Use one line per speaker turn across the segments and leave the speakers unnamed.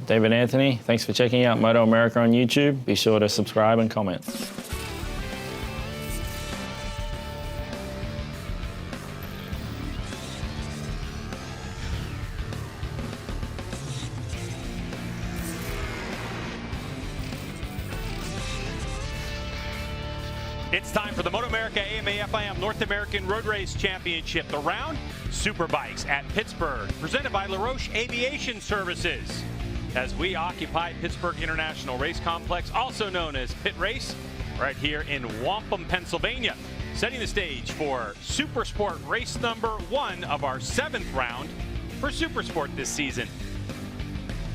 David Anthony. Thanks for checking out MotoAmerica on YouTube. Be sure to subscribe and comment.
It's time for the MotoAmerica AMA FIM North American Road Race Championship. The round, Superbikes at Pittsburgh, presented by LaRoche Aviation Services. As we occupy Pittsburgh International Race Complex, also known as Pit Race, right here in Wampum, Pennsylvania. Setting the stage for Supersport race number 1 of our 7th round for Supersport this season.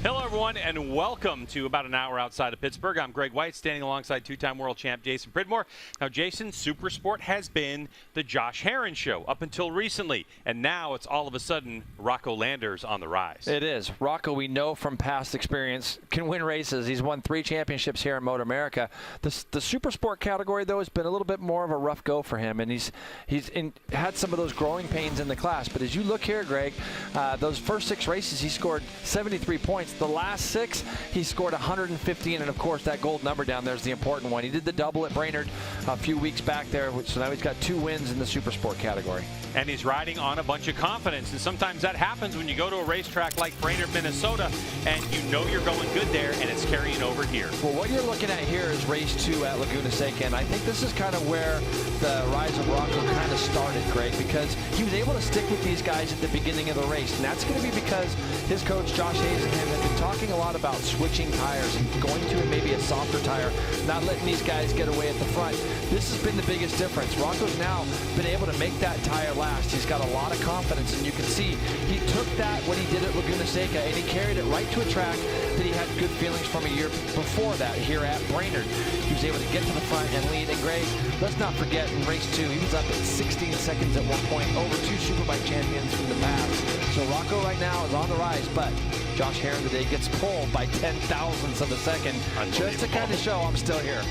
Hello, everyone, and welcome to About an Hour Outside of Pittsburgh. I'm Greg White, standing alongside two-time world champ Jason Pridmore. Now, Jason, Supersport has been the Josh Herrin show up until recently, and now it's all of a sudden Rocco Landers on the rise.
It is. Rocco, we know from past experience, can win races. He's won 3 championships here in MotoAmerica. The Supersport category, though, has been a little bit more of a rough go for him, and he's had some of those growing pains in the class. But as you look here, Greg, those first 6 races, he scored 73 points. The last 6, he scored 115, and of course that gold number down there is the important one. He did the double at Brainerd a few weeks back there, so now he's got 2 wins in the Supersport category.
And he's riding on a bunch of confidence, and sometimes that happens when you go to a racetrack like Brainerd, Minnesota, and you know you're going good there, and it's carrying over here.
Well, what you're looking at here is race 2 at Laguna Seca, and I think this is kind of where the rise of Rocco kind of started, Greg, because he was able to stick with these guys at the beginning of the race, and that's going to be because his coach, Josh Hayes, and him have been talking a lot about switching tires and going to maybe a softer tire, not letting these guys get away at the front. This has been the biggest difference. Rocco's now been able to make that tire last. He's got a lot of confidence, and you can see he took that, what he did at Laguna Seca, and he carried it right to a track that he had good feelings from a year before that here at Brainerd. He was able to get to the front and lead. And Greg, let's not forget in race 2, he was up at 16 seconds at one point, over 2 Superbike champions from the past. So Rocco right now is on the rise, but Josh Herrin today gets pulled by 10,000ths of a second, just to kind of show I'm still here.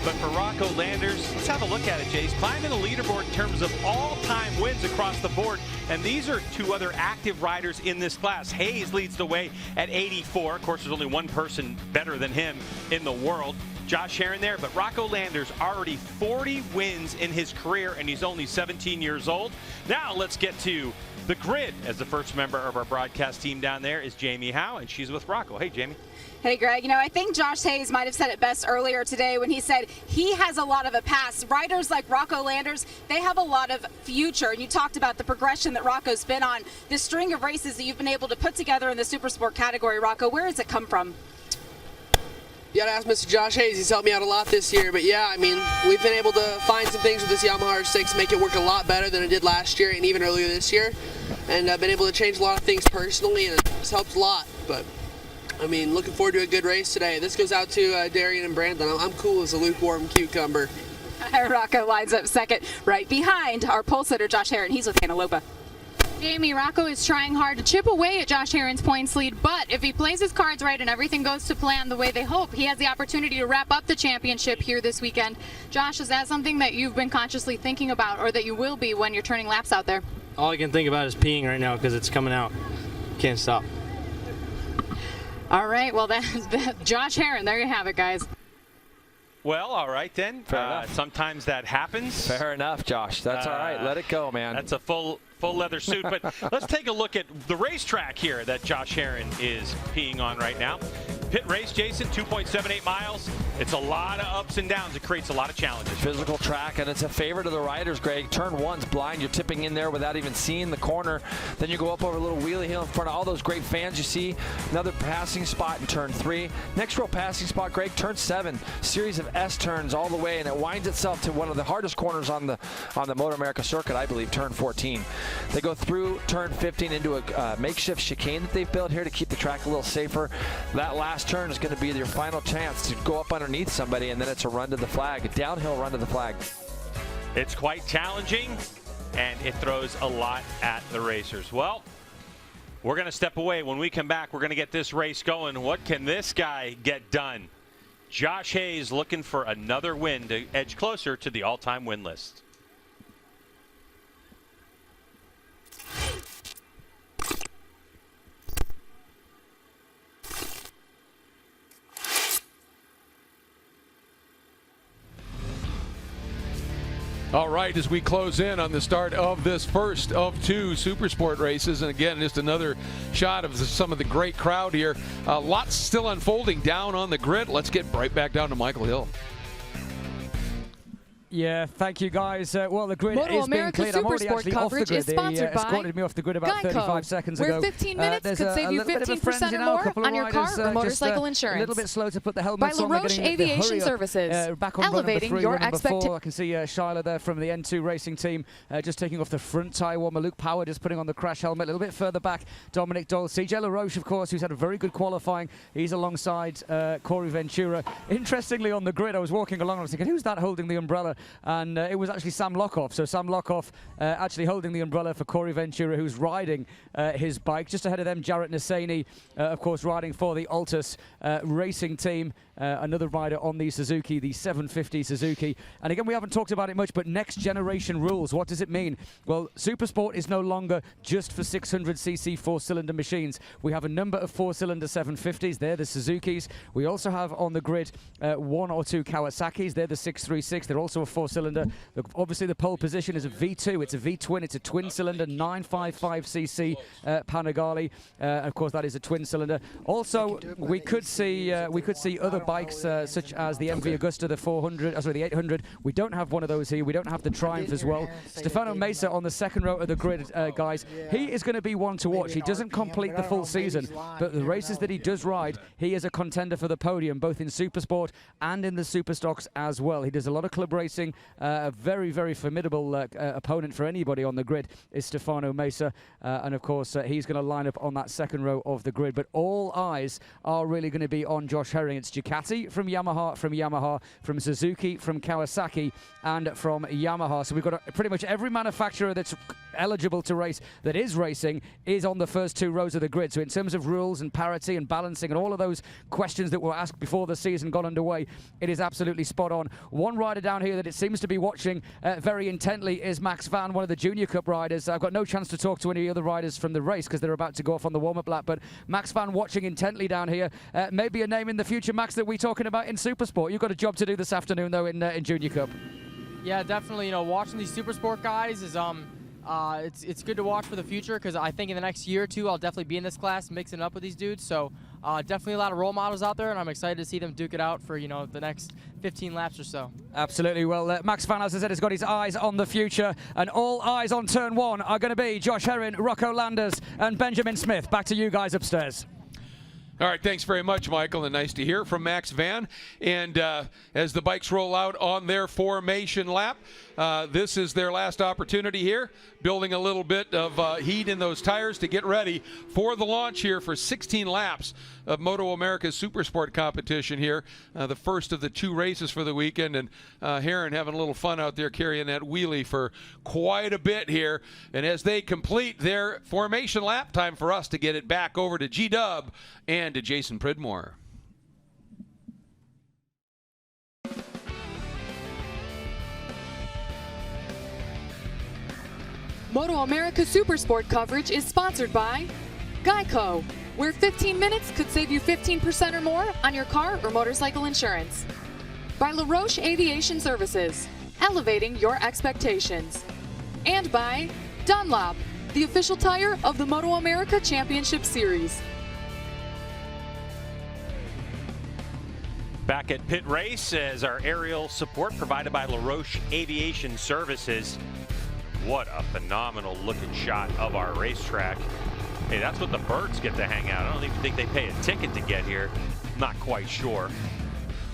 But for Rocco Landers, let's have a look at it, Jace. Climbing the leaderboard in terms of all-time wins across the board. And these are 2 other active riders in this class. Hayes leads the way at 84. Of course, there's only one person better than him in the world. Josh Herrin there, but Rocco Landers already 40 wins in his career, and he's only 17 years old. Now let's get to the grid, as the first member of our broadcast team down there is Jamie Howe, and she's with Rocco. Hey, Jamie.
Hey, Greg. You know, I think Josh Hayes might have said it best earlier today when he said he has a lot of a past. Riders like Rocco Landers, they have a lot of future. And you talked about the progression that Rocco's been on. This string of races that you've been able to put together in the Supersport category, Rocco, where does it come from?
You gotta ask Mr. Josh Hayes. He's helped me out a lot this year. But yeah, I mean, we've been able to find some things with this Yamaha R6 to make it work a lot better than it did last year and even earlier this year. And I've been able to change a lot of things personally, and it's helped a lot. But I mean, looking forward to a good race today. This goes out to Darian and Brandon. I'm cool as a lukewarm cucumber.
Rocco lines up second, right behind our pole sitter, Josh Herrin. He's with Hannah Lopa.
Jamie, Rocco is trying hard to chip away at Josh Herrin's points lead, but if he plays his cards right and everything goes to plan the way they hope, he has the opportunity to wrap up the championship here this weekend. Josh, is that something that you've been consciously thinking about, or that you will be when you're turning laps out there?
All I can think about is peeing right now because it's coming out. Can't stop.
All right, well, that's Josh Herrin. There you have it, guys.
Well, all right then.
Fair enough.
Sometimes that happens.
Fair enough, Josh. That's all right. Let it go, man.
That's a full leather suit. But let's take a look at the racetrack here that Josh Herrin is peeing on right now. Pit race, Jason, 2.78 miles. It's a lot of ups and downs. It creates a lot of challenges.
Physical track, and it's a favorite of the riders, Greg. Turn 1's blind. You're tipping in there without even seeing the corner. Then you go up over a little wheelie hill in front of all those great fans you see. Another passing spot in turn 3. Next real passing spot, Greg, turn 7. Series of S turns all the way, and it winds itself to one of the hardest corners on the MotoAmerica circuit, I believe, turn 14. They go through turn 15 into a makeshift chicane that they've built here to keep the track a little safer. That last turn is going to be your final chance to go up underneath somebody, and then it's a run to the flag, a downhill run to the flag.
It's quite challenging, and it throws a lot at the racers. Well, we're going to step away. When we come back, we're going to get this race going. What can this guy get done? Josh Hayes looking for another win to edge closer to the all-time win list.
All right, as we close in on the start of this first of 2 Supersport races, and again, just another shot of some of the great crowd here. Lots still unfolding down on the grid. Let's get right back down to Michael Hill.
Yeah, thank you, guys. Well, the grid is being cleared. I'm already actually off the grid. They escorted me off the grid about 35 seconds ago.
Where 15 minutes could save you 15% or more on your car or motorcycle insurance.
A little bit slow to put the helmets
on.
on.
By LaRoche Aviation Services.
Back on
elevating your expectations.
I can see Shyla there from the N2 racing team just taking off the front tyre warmer. Luke Power just putting on the crash helmet. A little bit further back, Dominic Doyle. CJ LaRoche, of course, who's had a very good qualifying. He's alongside Corey Ventura. Interestingly, on the grid, I was walking along and I was thinking, who's that holding the umbrella? And it was actually Sam Lockhoff. So Sam Lockhoff actually holding the umbrella for Corey Ventura, who's riding his bike. Just ahead of them, Jarrett Nassani, of course, riding for the Altus racing team. Another rider on the Suzuki, the 750 Suzuki. And again, we haven't talked about it much, but next generation rules, what does it mean? Well, Supersport is no longer just for 600cc 4-cylinder machines. We have a number of 4-cylinder 750s. They're the Suzukis. We also have on the grid 1 or 2 Kawasaki's. They're the 636. They're also a 4-cylinder. Obviously, the pole position is a V2. It's a V-twin. It's a twin-cylinder 955cc Panigale. Of course, that is a twin-cylinder. Also, we could see other bikes such as the MV Agusta, the 400, sorry, the 800. We don't have one of those here. We don't have the Triumph as well. Stefano Mesa on the second row of the grid, guys. He is going to be one to watch. He doesn't complete the full season, but the races that he does ride, he is a contender for the podium, both in Supersport and in the Superstocks as well. He does a lot of club racing. A very, very formidable opponent for anybody on the grid is Stefano Mesa. And of course, he's going to line up on that second row of the grid. But all eyes are really going to be on Josh Herrin. It's Ducati from Yamaha, from Suzuki, from Kawasaki, and from Yamaha. So we've got pretty much every manufacturer that's eligible to race, that is racing, is on the first 2 rows of the grid. So in terms of rules and parity and balancing and all of those questions that were asked before the season got underway, it is absolutely spot on. One rider down here that it seems to be watching very intently is Max Van, one of the Junior Cup riders. I've got no chance to talk to any other riders from the race because they're about to go off on the warm-up lap, but Max Van watching intently down here. Maybe a name in the future, Max, that we're talking about in Supersport. You've got a job to do this afternoon, though, in Junior Cup.
Yeah, definitely. You know, watching these Supersport guys is it's good to watch for the future because I think in the next year or 2 I'll definitely be in this class mixing it up with these dudes. So definitely a lot of role models out there, and I'm excited to see them duke it out for, you know, the next 15 laps or so. Absolutely. Well, Max Van, as I said, has got his eyes on the future, and all eyes on turn 1 are going to be Josh Herrin, Rocco Landers, and Benjamin Smith. Back to you guys upstairs.
All right, thanks very much, Michael, and nice to hear from Max Van. And as the bikes roll out on their formation lap, this is their last opportunity here, building a little bit of heat in those tires to get ready for the launch here for 16 laps of MotoAmerica's Supersport competition here, the first of the 2 races for the weekend. And Herrin having a little fun out there carrying that wheelie for quite a bit here. And as they complete their formation lap, time for us to get it back over to G-Dub and to Jason Pridmore.
MotoAmerica Supersport coverage is sponsored by Geico, where 15 minutes could save you 15% or more on your car or motorcycle insurance. By LaRoche Aviation Services, elevating your expectations. And by Dunlop, the official tire of the MotoAmerica Championship Series.
Back at pit race as our aerial support provided by LaRoche Aviation Services. What a phenomenal looking shot of our racetrack. Hey, that's what the birds get to hang out. I don't even think they pay a ticket to get here. Not quite sure.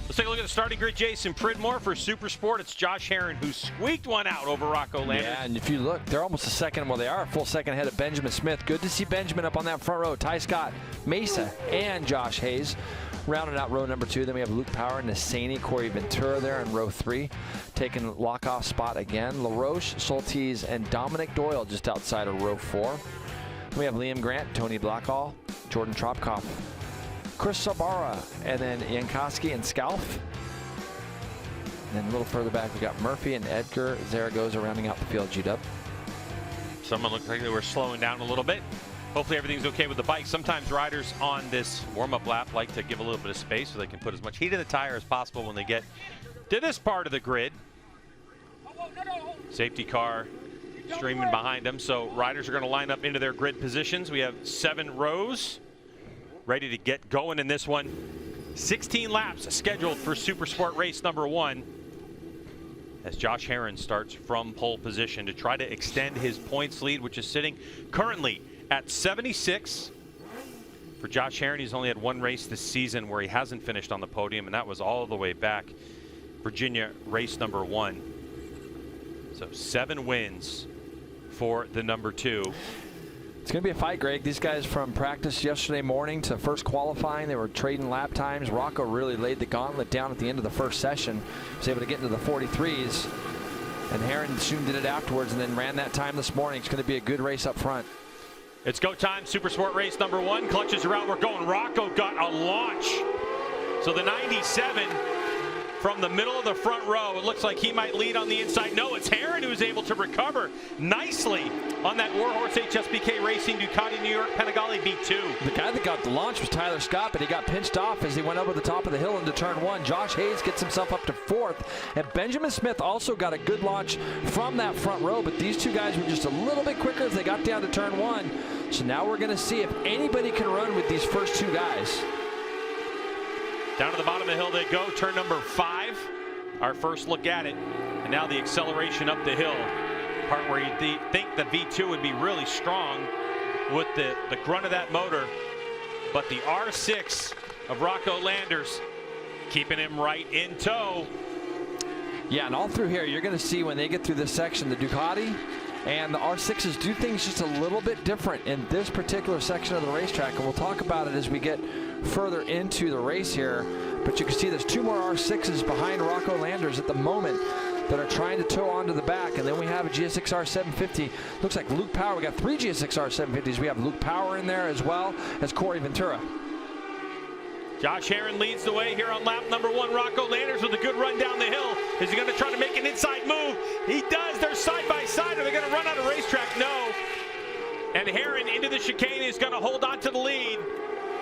Let's take a look at the starting grid. Jason Pridmore for Supersport. It's Josh Herrin who squeaked one out over Rocco Landers.
Yeah, and if you look, they're almost a second. Well, they are a full second ahead of Benjamin Smith. Good to see Benjamin up on that front row. Ty Scott, Mesa, and Josh Hayes rounding out row number 2. Then we have Luke Power, Nassani, Corey Ventura there in row 3, taking lock-off spot again. LaRoche, Soltis, and Dominic Doyle just outside of row 4. We have Liam Grant, Tony Blackall, Jordan Tropkoff, Chris Sabara, and then Jankowski and Scalf. And then a little further back, we've got Murphy and Edgar Zaragoza rounding out the field. G-Dub.
Someone looked like they were slowing down a little bit. Hopefully everything's okay with the bike. Sometimes riders on this warm-up lap like to give a little bit of space so they can put as much heat in the tire as possible when they get to this part of the grid. Safety car streaming behind them. So riders are going to line up into their grid positions. We have 7 rows ready to get going in this one. 16 laps scheduled for Supersport race number 1. As Josh Herrin starts from pole position to try to extend his points lead, which is sitting currently at 76. For Josh Herrin, he's only had 1 race this season where he hasn't finished on the podium, and that was all the way back Virginia race number 1. So 7 wins for the number 2.
It's going to be a fight, Greg. These guys from practice yesterday morning to first qualifying, they were trading lap times. Rocco really laid the gauntlet down at the end of the first session. Was able to get into the 43s. And Herrin soon did it afterwards and then ran that time this morning. It's going to be a good race up front.
It's go time. Supersport race number 1. Clutches are out. We're going. Rocco got a launch. So the 97 from the middle of the front row. It looks like he might lead on the inside. No, it's Herrin who's able to recover nicely on that Warhorse HSBK Racing Ducati New York Panigale V2.
The guy that got the launch was Tyler Scott, but he got pinched off as he went over the top of the hill into turn 1. Josh Hayes gets himself up to 4th, and Benjamin Smith also got a good launch from that front row, but these 2 guys were just a little bit quicker as they got down to turn 1. So now we're going to see if anybody can run with these first 2 guys.
Down to the bottom of the hill they go, turn number 5. Our first look at it. And now the acceleration up the hill. Part where you think the V2 would be really strong with the grunt of that motor. But the R6 of Rocco Landers keeping him right in tow.
Yeah, and all through here, you're going to see when they get through this section, the Ducati and the R6s do things just a little bit different in this particular section of the racetrack. And we'll talk about it as we get further into the race here. But you can see there's 2 more R6s behind Rocco Landers at the moment that are trying to tow onto the back. And then we have a GSX-R 750. Looks like Luke Power. We got 3 GSX-R 750s. We have Luke Power in there as well as Corey Ventura.
Josh Herrin leads the way here on lap number 1. Rocco Landers with a good run down the hill. Is he going to try to make an inside move? He does. They're side by side. Are they going to run out of racetrack? No. And Herrin into the chicane is going to hold on to the lead.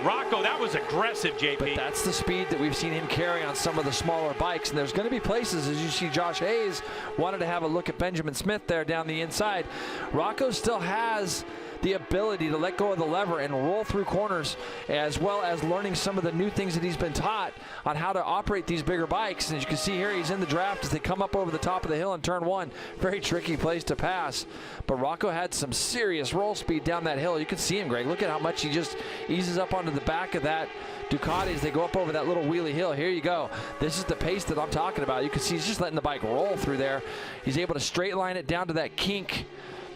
Rocco, that was aggressive, JP.
But that's the speed that we've seen him carry on some of the smaller bikes. And there's going to be places, as you see Josh Hayes wanted to have a look at Benjamin Smith there down the inside. Rocco still has the ability to let go of the lever and roll through corners, as well as learning some of the new things that he's been taught on how to operate these bigger bikes. And as you can see here, he's in the draft as they come up over the top of the hill in turn 1. Very tricky place to pass. But Rocco had some serious roll speed down that hill. You can see him, Greg. Look at how much he just eases up onto the back of that Ducati as they go up over that little wheelie hill. Here you go. This is the pace that I'm talking about. You can see he's just letting the bike roll through there. He's able to straight line it down to that kink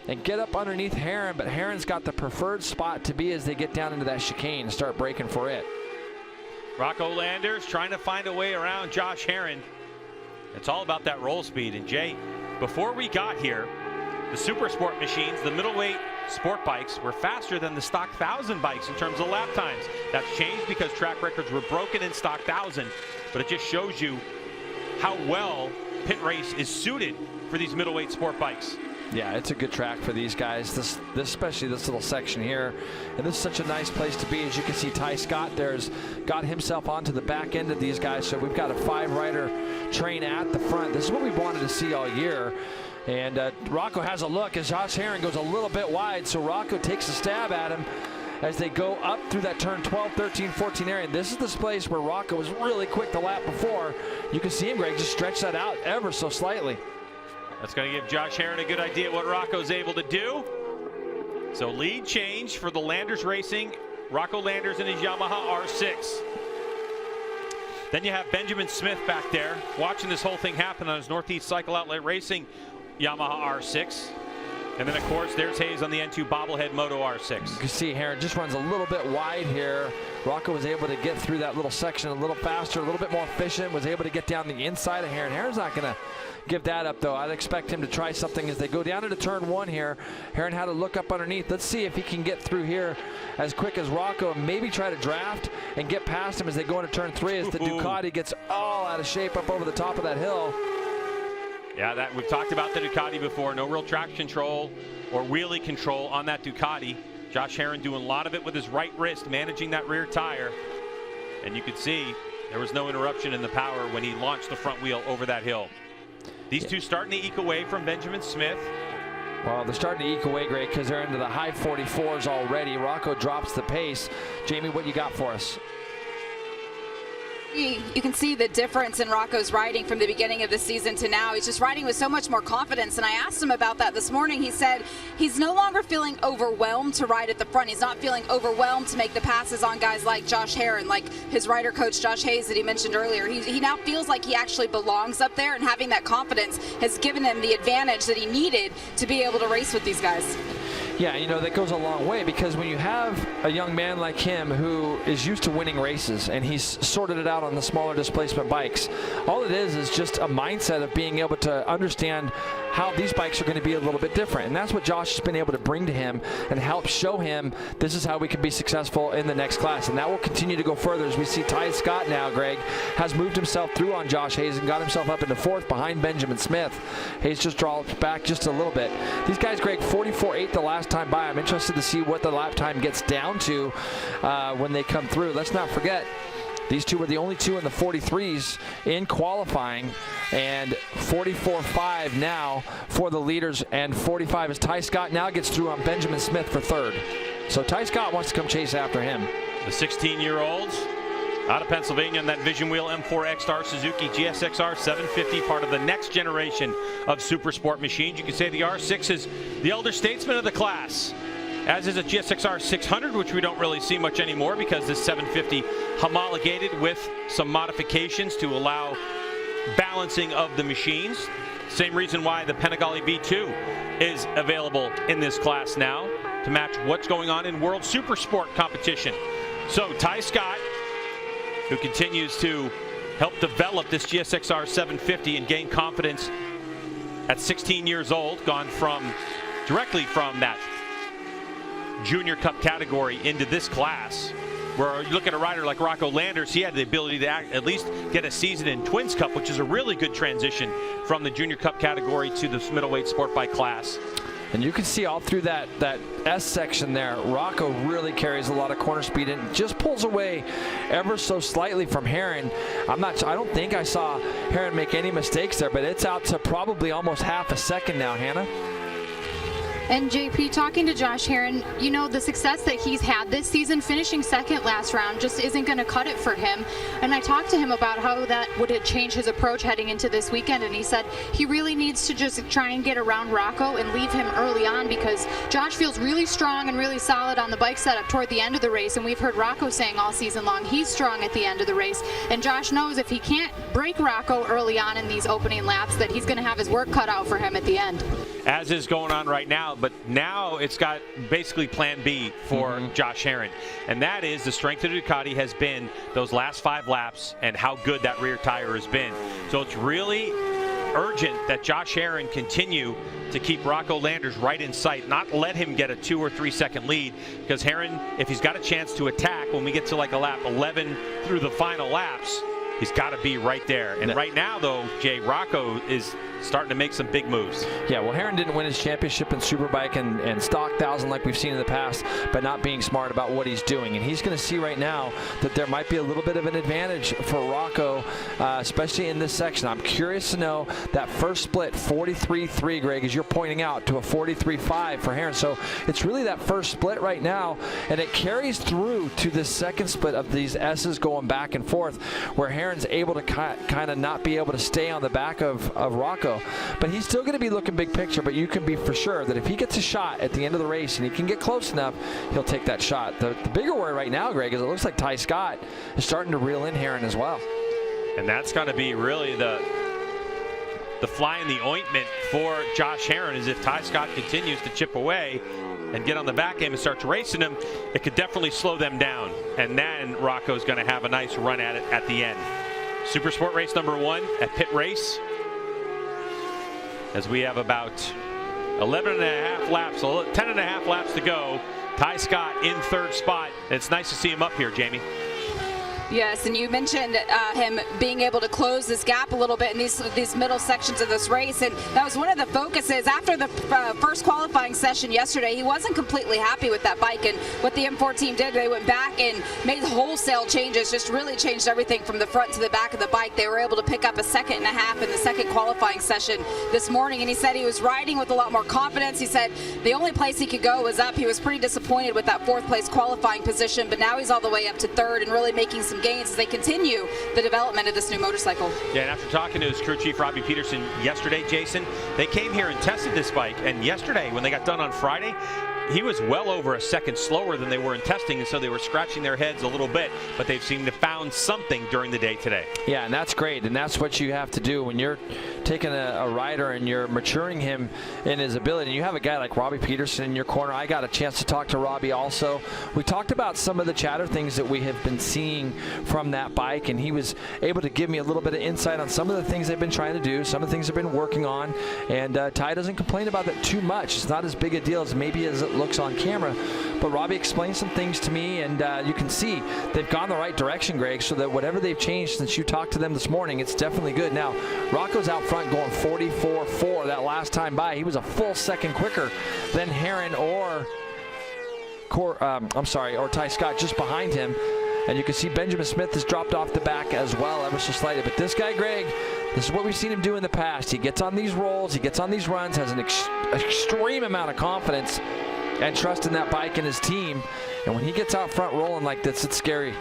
and get up underneath Herrin, but Herrin's got the preferred spot to be as they get down into that chicane and start braking for it.
Rocco Landers trying to find a way around Josh Herrin. It's all about that roll speed. And Jay, before we got here, the Supersport machines, the middleweight sport bikes, were faster than the stock 1000 bikes in terms of lap times. That's changed because track records were broken in stock 1000, but it just shows you how well Pit Race is suited for these middleweight sport bikes.
Yeah, it's a good track for these guys, this especially this little section here. And this is such a nice place to be. As you can see, Ty Scott there's got himself onto the back end of these guys. So we've got a 5-rider train at the front. This is what we wanted to see all year. And Rocco has a look as Josh Herrin goes a little bit wide. So Rocco takes a stab at him as they go up through that turn 12, 13, 14 area. And this is this place where Rocco was really quick the lap before. You can see him, Greg, just stretch that out ever so slightly.
That's going to give Josh Herrin a good idea what Rocco's able to do. So lead change for the Landers Racing. Rocco Landers in his Yamaha R6. Then you have Benjamin Smith back there watching this whole thing happen on his Northeast Cycle Outlet Racing Yamaha R6. And then, of course, there's Hayes on the N2 bobblehead Moto R6.
You can see Herrin just runs a little bit wide here. Rocco was able to get through that little section a little faster, a little bit more efficient, was able to get down the inside of Herrin. Herrin's not going to give that up, though. I'd expect him to try something as they go down into turn 1 here. Herrin had to look up underneath. Let's see if he can get through here as quick as Rocco and maybe try to draft and get past him as they go into turn 3 as the Ducati gets all out of shape up over the top of that hill.
Yeah, that we've talked about the Ducati before. No real traction control or wheelie control on that Ducati. Josh Herrin doing a lot of it with his right wrist, managing that rear tire. And you could see there was no interruption in the power when he launched the front wheel over that hill. These two starting to eke away from Benjamin Smith.
Well, they're starting to eke away, Greg, because they're into the high 44s already. Rocco drops the pace. Jamie, what you got for us?
You can see the difference in Rocco's riding from the beginning of the season to now. He's just riding with so much more confidence, and I asked him about that this morning. He said he's no longer feeling overwhelmed to ride at the front. He's not feeling overwhelmed to make the passes on guys like Josh Herrin, like his rider coach Josh Hayes that he mentioned earlier. He now feels like he actually belongs up there, and having that confidence has given him the advantage that he needed to be able to race with these guys.
Yeah, you know, that goes a long way, because when you have a young man like him who is used to winning races and he's sorted it out on the smaller displacement bikes, all it is just a mindset of being able to understand how these bikes are going to be a little bit different. And that's what Josh has been able to bring to him and help show him this is how we can be successful in the next class. And that will continue to go further as we see Ty Scott now, Greg, has moved himself through on Josh Hayes and got himself up into 4th behind Benjamin Smith. Hayes just dropped back just a little bit. These guys, Greg, 44.8 the last time by. I'm interested to see what the lap time gets down to when they come through. Let's not forget, these two were the only two in the 43s in qualifying, and 44.5 now for the leaders, and 45 as Ty Scott now gets through on Benjamin Smith for 3rd. So Ty Scott wants to come chase after him.
The 16-year-olds out of Pennsylvania in that Vision Wheel M4 X-Star Suzuki GSXR 750, part of the next generation of Supersport machines. You can say the R6 is the elder statesman of the class, as is a GSXR 600, which we don't really see much anymore because this 750 homologated with some modifications to allow balancing of the machines. Same reason why the Panigale V2 is available in this class now to match what's going on in World Supersport competition. So Ty Scott, who continues to help develop this GSXR 750 and gain confidence at 16 years old, gone directly from that Junior Cup category into this class, where you look at a rider like Rocco Landers, he had the ability to at least get a season in Twins Cup, which is a really good transition from the Junior Cup category to the middleweight sport bike class.
And you can see all through that S section there, Rocco really carries a lot of corner speed and just pulls away ever so slightly from Herrin. I don't think I saw Herrin make any mistakes there, but it's out to probably almost half a second now, Hannah.
And JP, talking to Josh Herrin, you know, the success that he's had this season, finishing 2nd last round, just isn't going to cut it for him. And I talked to him about how that would change his approach heading into this weekend, and he said he really needs to just try and get around Rocco and leave him early on, because Josh feels really strong and really solid on the bike setup toward the end of the race, and we've heard Rocco saying all season long he's strong at the end of the race, and Josh knows if he can't break Rocco early on in these opening laps that he's going to have his work cut out for him at the end.
As is going on right now, but now it's got basically plan B for Josh Herrin, and that is the strength of the Ducati has been those last 5 laps and how good that rear tire has been. So it's really urgent that Josh Herrin continue to keep Rocco Landers right in sight, not let him get a 2 or 3 second lead, because Herrin, if he's got a chance to attack when we get to like a lap 11 through the final laps, he's got to be right there. And right now, though, Jay, Rocco is starting to make some big moves.
Yeah, well, Herrin didn't win his championship in Superbike and stock 1000 like we've seen in the past, but not being smart about what he's doing. And he's going to see right now that there might be a little bit of an advantage for Rocco, especially in this section. I'm curious to know that first split, 43.3, Greg, as you're pointing out, to a 43.5 for Herrin. So it's really that first split right now, and it carries through to the second split of these S's going back and forth, where Herrin's able to kind of not be able to stay on the back of Rocco. But he's still going to be looking big picture, but you can be for sure that if he gets a shot at the end of the race and he can get close enough, he'll take that shot. The bigger worry right now, Greg, is it looks like Ty Scott is starting to reel in Herrin as well.
And that's got to be really the fly in the ointment for Josh Herrin, is if Ty Scott continues to chip away and get on the back end and starts racing him, it could definitely slow them down. And then Rocco's going to have a nice run at it at the end. Supersport race number 1 at Pit Race, as we have about 11.5 laps, 10.5 laps to go. Ty Scott in 3rd spot. It's nice to see him up here, Jamie.
Yes, and you mentioned him being able to close this gap a little bit in these middle sections of this race, and that was one of the focuses after the first qualifying session yesterday. He wasn't completely happy with that bike, and what the M4 team did, they went back and made wholesale changes, just really changed everything from the front to the back of the bike. They were able to pick up a 1.5 seconds in the second qualifying session this morning, and he said he was riding with a lot more confidence. He said the only place he could go was up. He was pretty disappointed with that 4th place qualifying position, but now he's all the way up to 3rd and really making some gains as they continue the development of this new motorcycle.
Yeah, and after talking to his crew chief, Robbie Peterson, yesterday, Jason, they came here and tested this bike, and yesterday, when they got done on Friday, he was well over a second slower than they were in testing, and so they were scratching their heads a little bit, but they've seemed to found something during the day today.
Yeah, and that's great, and that's what you have to do when you're taking a rider and you're maturing him in his ability. And you have a guy like Robbie Peterson in your corner. I got a chance to talk to Robbie also. We talked about some of the chatter things that we have been seeing from that bike, and he was able to give me a little bit of insight on some of the things they've been trying to do, some of the things they've been working on, and Ty doesn't complain about that too much. It's not as big a deal as maybe as it looks on camera, but Robbie explained some things to me, and you can see they've gone the right direction, Greg, so that whatever they've changed since you talked to them this morning, it's definitely good. Now, Rocco's out front going 44.4 that last time by. He was a full second quicker than Herrin or Ty Scott just behind him. And you can see Benjamin Smith has dropped off the back as well, ever so slightly. But this guy, Greg, this is what we've seen him do in the past. He gets on these rolls, he gets on these runs, has an extreme amount of confidence and trust in that bike and his team. And when he gets out front rolling like this, it's scary.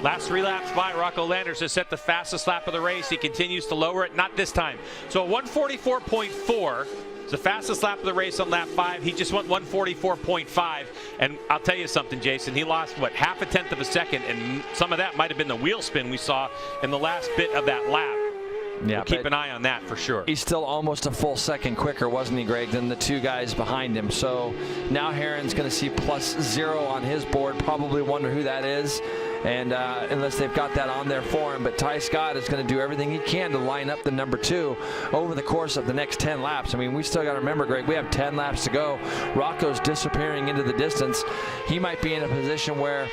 Last 3 laps by, Rocco Landers has set the fastest lap of the race. He continues to lower it, not this time. So a 144.4 is the fastest lap of the race on lap 5. He just went 144.5. And I'll tell you something, Jason, he lost, what, 0.5 of a second, and some of that might have been the wheel spin we saw in the last bit of that lap. Yeah, we'll keep an eye on that for sure.
He's still almost a full second quicker, wasn't he, Greg, than the 2 guys behind him. So now Herrin's going to see +0 on his board. Probably wonder who that is, and unless they've got that on there for him. But Ty Scott is going to do everything he can to line up the number 2 over the course of the next 10 laps. I mean, we still got to remember, Greg, we have 10 laps to go. Rocco's disappearing into the distance. He might be in a position where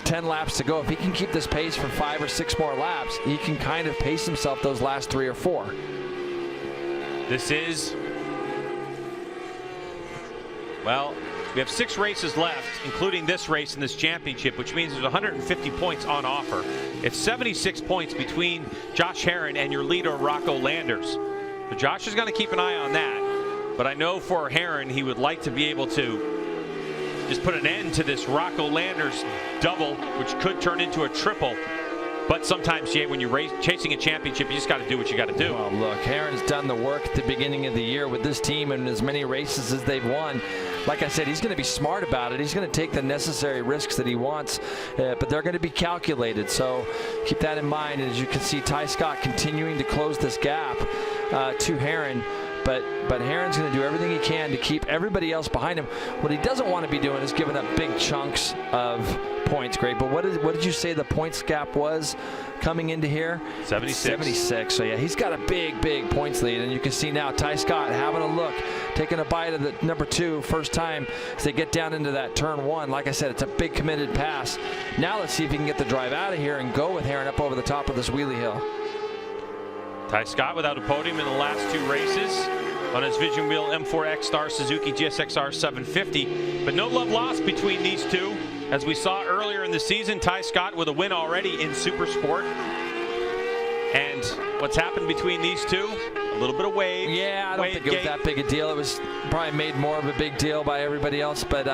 10 laps to go. If he can keep this pace for 5 or 6 more laps, he can kind of pace himself those last 3 or 4.
This is, well, we have 6 races left, including this race in this championship, which means there's 150 points on offer. It's 76 points between Josh Herrin and your leader, Rocco Landers. So Josh is going to keep an eye on that. But I know for Herrin, he would like to be able to just put an end to this Rocco Landers double, which could turn into a triple. But sometimes, Jay, when you're chasing a championship, you just got to do what you got to do.
Well, look, Herrin's done the work at the beginning of the year with this team and as many races as they've won. Like I said, he's going to be smart about it. He's going to take the necessary risks that he wants, but they're going to be calculated. So keep that in mind. And as you can see, Ty Scott continuing to close this gap to Herrin. But Herrin's going to do everything he can to keep everybody else behind him. What he doesn't want to be doing is giving up big chunks of points, Greg. But what did you say the points gap was coming into here?
76.
76. So yeah, he's got a big points lead. And you can see now Ty Scott having a look, taking a bite of the number 2 first time as they get down into that turn 1. Like I said, it's a big committed pass. Now let's see if he can get the drive out of here and go with Herrin up over the top of this wheelie hill.
Ty Scott without a podium in the last 2 races on his Vision Wheel M4X Star Suzuki GSXR 750. But no love lost between these 2. As we saw earlier in the season, Ty Scott with a win already in Supersport. And what's happened between these 2? A little bit of wave.
Yeah, I don't think it was that big a deal. It was probably made more of a big deal by everybody else. But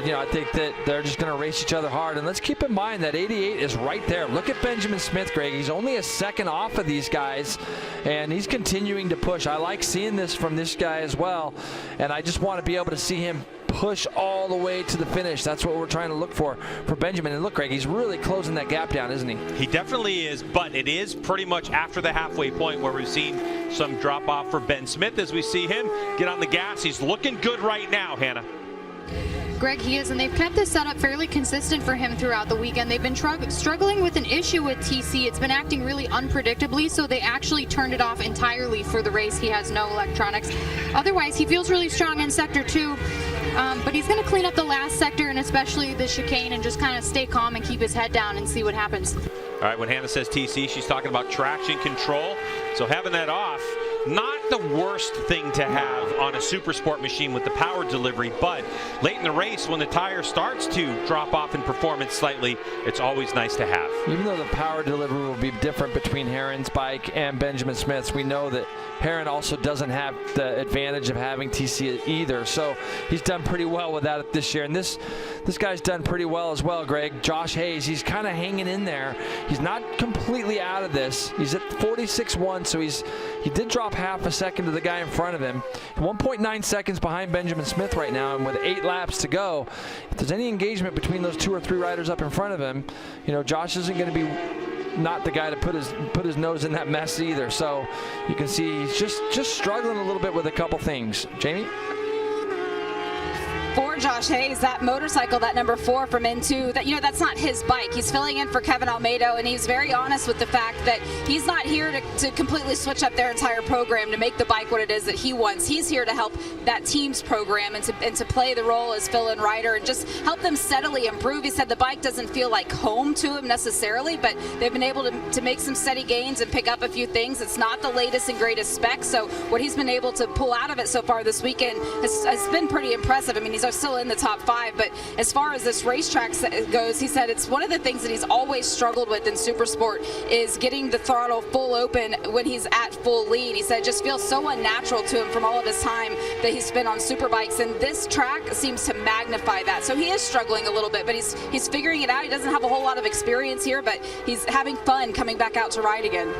you know, I think that they're just going to race each other hard. And let's keep in mind that 88 is right there. Look at Benjamin Smith, Greg. He's only a second off of these guys, and he's continuing to push. I like seeing this from this guy as well, and I just want to be able to see him push all the way to the finish. That's what we're trying to look for Benjamin. And look, Greg, he's really closing that gap down, isn't he?
He definitely is, but it is pretty much after the halfway point where we've seen some drop off for Ben Smith as we see him get on the gas. He's looking good right now, Hannah.
Greg, he is, and they've kept this setup fairly consistent for him throughout the weekend. They've been struggling with an issue with TC. It's been acting really unpredictably, so they actually turned it off entirely for the race. He has no electronics. Otherwise, he feels really strong in Sector 2. But he's going to clean up the last sector and especially the chicane and just kind of stay calm and keep his head down and see what happens.
All right, when Hannah says TC, she's talking about traction control. So having that off, not the worst thing to have on a Supersport machine with the power delivery, but late in the race when the tire starts to drop off in performance slightly, it's always nice to have.
Even though the power delivery will be different between Herrin's bike and Benjamin Smith's, we know that Herrin also doesn't have the advantage of having TC either, so he's done pretty well with that this year. And this guy's done pretty well as well, Greg. Josh Hayes, he's kind of hanging in there. He's not completely out of this. He's at 46.1, so he did drop half a second to the guy in front of him. 1.9 seconds behind Benjamin Smith right now, and with 8 laps to go, if there's any engagement between those 2 or 3 riders up in front of him, you know, Josh isn't going to be not the guy to put his nose in that mess either. So you can see he's just struggling a little bit with a couple things. Jamie?
For Josh Hayes, that motorcycle, that number 4 from N2, that, you know, that's not his bike. He's filling in for Kevin Almeida, and he's very honest with the fact that he's not here to completely switch up their entire program to make the bike what it is that he wants. He's here to help that team's program and to play the role as fill-in rider and just help them steadily improve. He said the bike doesn't feel like home to him necessarily, but they've been able to make some steady gains and pick up a few things. It's not the latest and greatest specs, so what he's been able to pull out of it so far this weekend has been pretty impressive. I mean, he's still in the top 5, but as far as this racetrack goes, he said it's one of the things that he's always struggled with in Supersport is getting the throttle full open when he's at full lead. He said it just feels so unnatural to him from all of his time that he's spent on superbikes, and this track seems to magnify that. So he is struggling a little bit, but he's figuring it out. He doesn't have a whole lot of experience here, but he's having fun coming back out to ride again.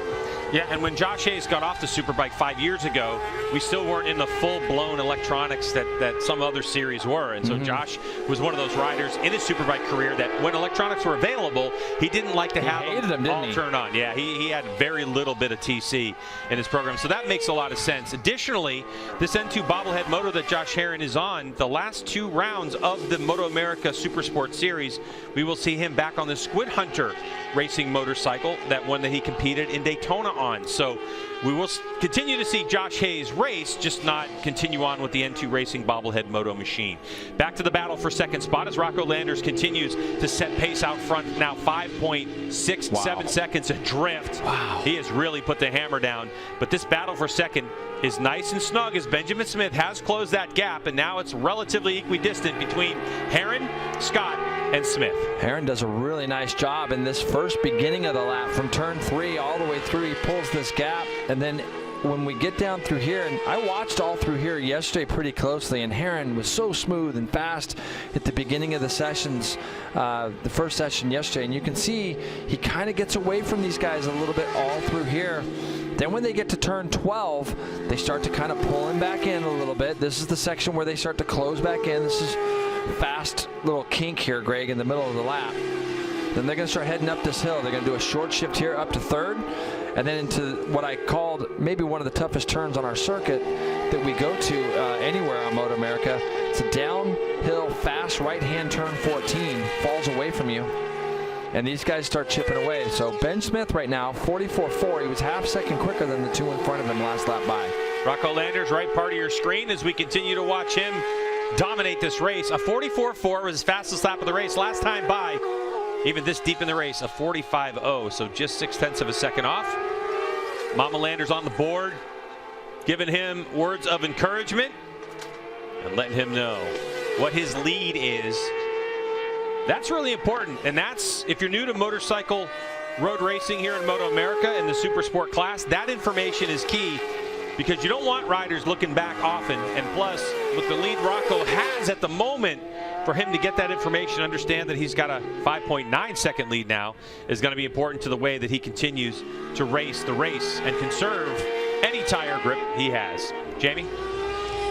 Yeah, and when Josh Hayes got off the Superbike 5 years ago, we still weren't in the full-blown electronics that some other series were. And so Josh was one of those riders in his Superbike career that when electronics were available, he didn't like to have them all turn on. Yeah, he had very little bit of TC in his program, so that makes a lot of sense. Additionally, this N2 bobblehead motor that Josh Herrin is on, the last 2 rounds of the MotoAmerica Supersport Series, we will see him back on the Squid Hunter racing motorcycle, that one that he competed in Daytona on. So we will continue to see Josh Hayes race, just not continue on with the N2 Racing bobblehead moto machine. Back to the battle for second spot as Rocco Landers continues to set pace out front, now 5.67 seconds adrift. Wow. He has really put the hammer down, but this battle for second is nice and snug as Benjamin Smith has closed that gap, and now it's relatively equidistant between Herrin, Scott, and Smith.
Herrin does a really nice job in this first beginning of the lap from turn 3 all the way through. He pulls this gap, and then when we get down through here, and I watched all through here yesterday pretty closely, and Herrin was so smooth and fast at the beginning of the sessions, the first session yesterday, and you can see he kind of gets away from these guys a little bit all through here. Then when they get to turn 12, they start to kind of pull him back in a little bit. This is the section where they start to close back in. This is fast little kink here, Greg, in the middle of the lap. Then they're going to start heading up this hill. They're going to do a short shift here up to 3rd, and then into what I called maybe one of the toughest turns on our circuit that we go to anywhere on MotoAmerica. It's a downhill, fast right-hand turn 14, falls away from you. And these guys start chipping away. So Ben Smith right now, 44.4. He was half second quicker than the 2 in front of him last lap by.
Rocco Landers, right part of your screen as we continue to watch him dominate this race. A 44.4 was his fastest lap of the race last time by. Even this deep in the race, a 45.0, so just 0.6 of a second off. Mama Landers on the board, giving him words of encouragement and letting him know what his lead is. That's really important, and that's, if you're new to motorcycle road racing here in MotoAmerica in the Supersport class, that information is key because you don't want riders looking back often, and plus, with the lead Rocco has at the moment, for him to get that information, understand that he's got a 5.9 second lead now, is going to be important to the way that he continues to race the race and conserve any tire grip he has. Jamie?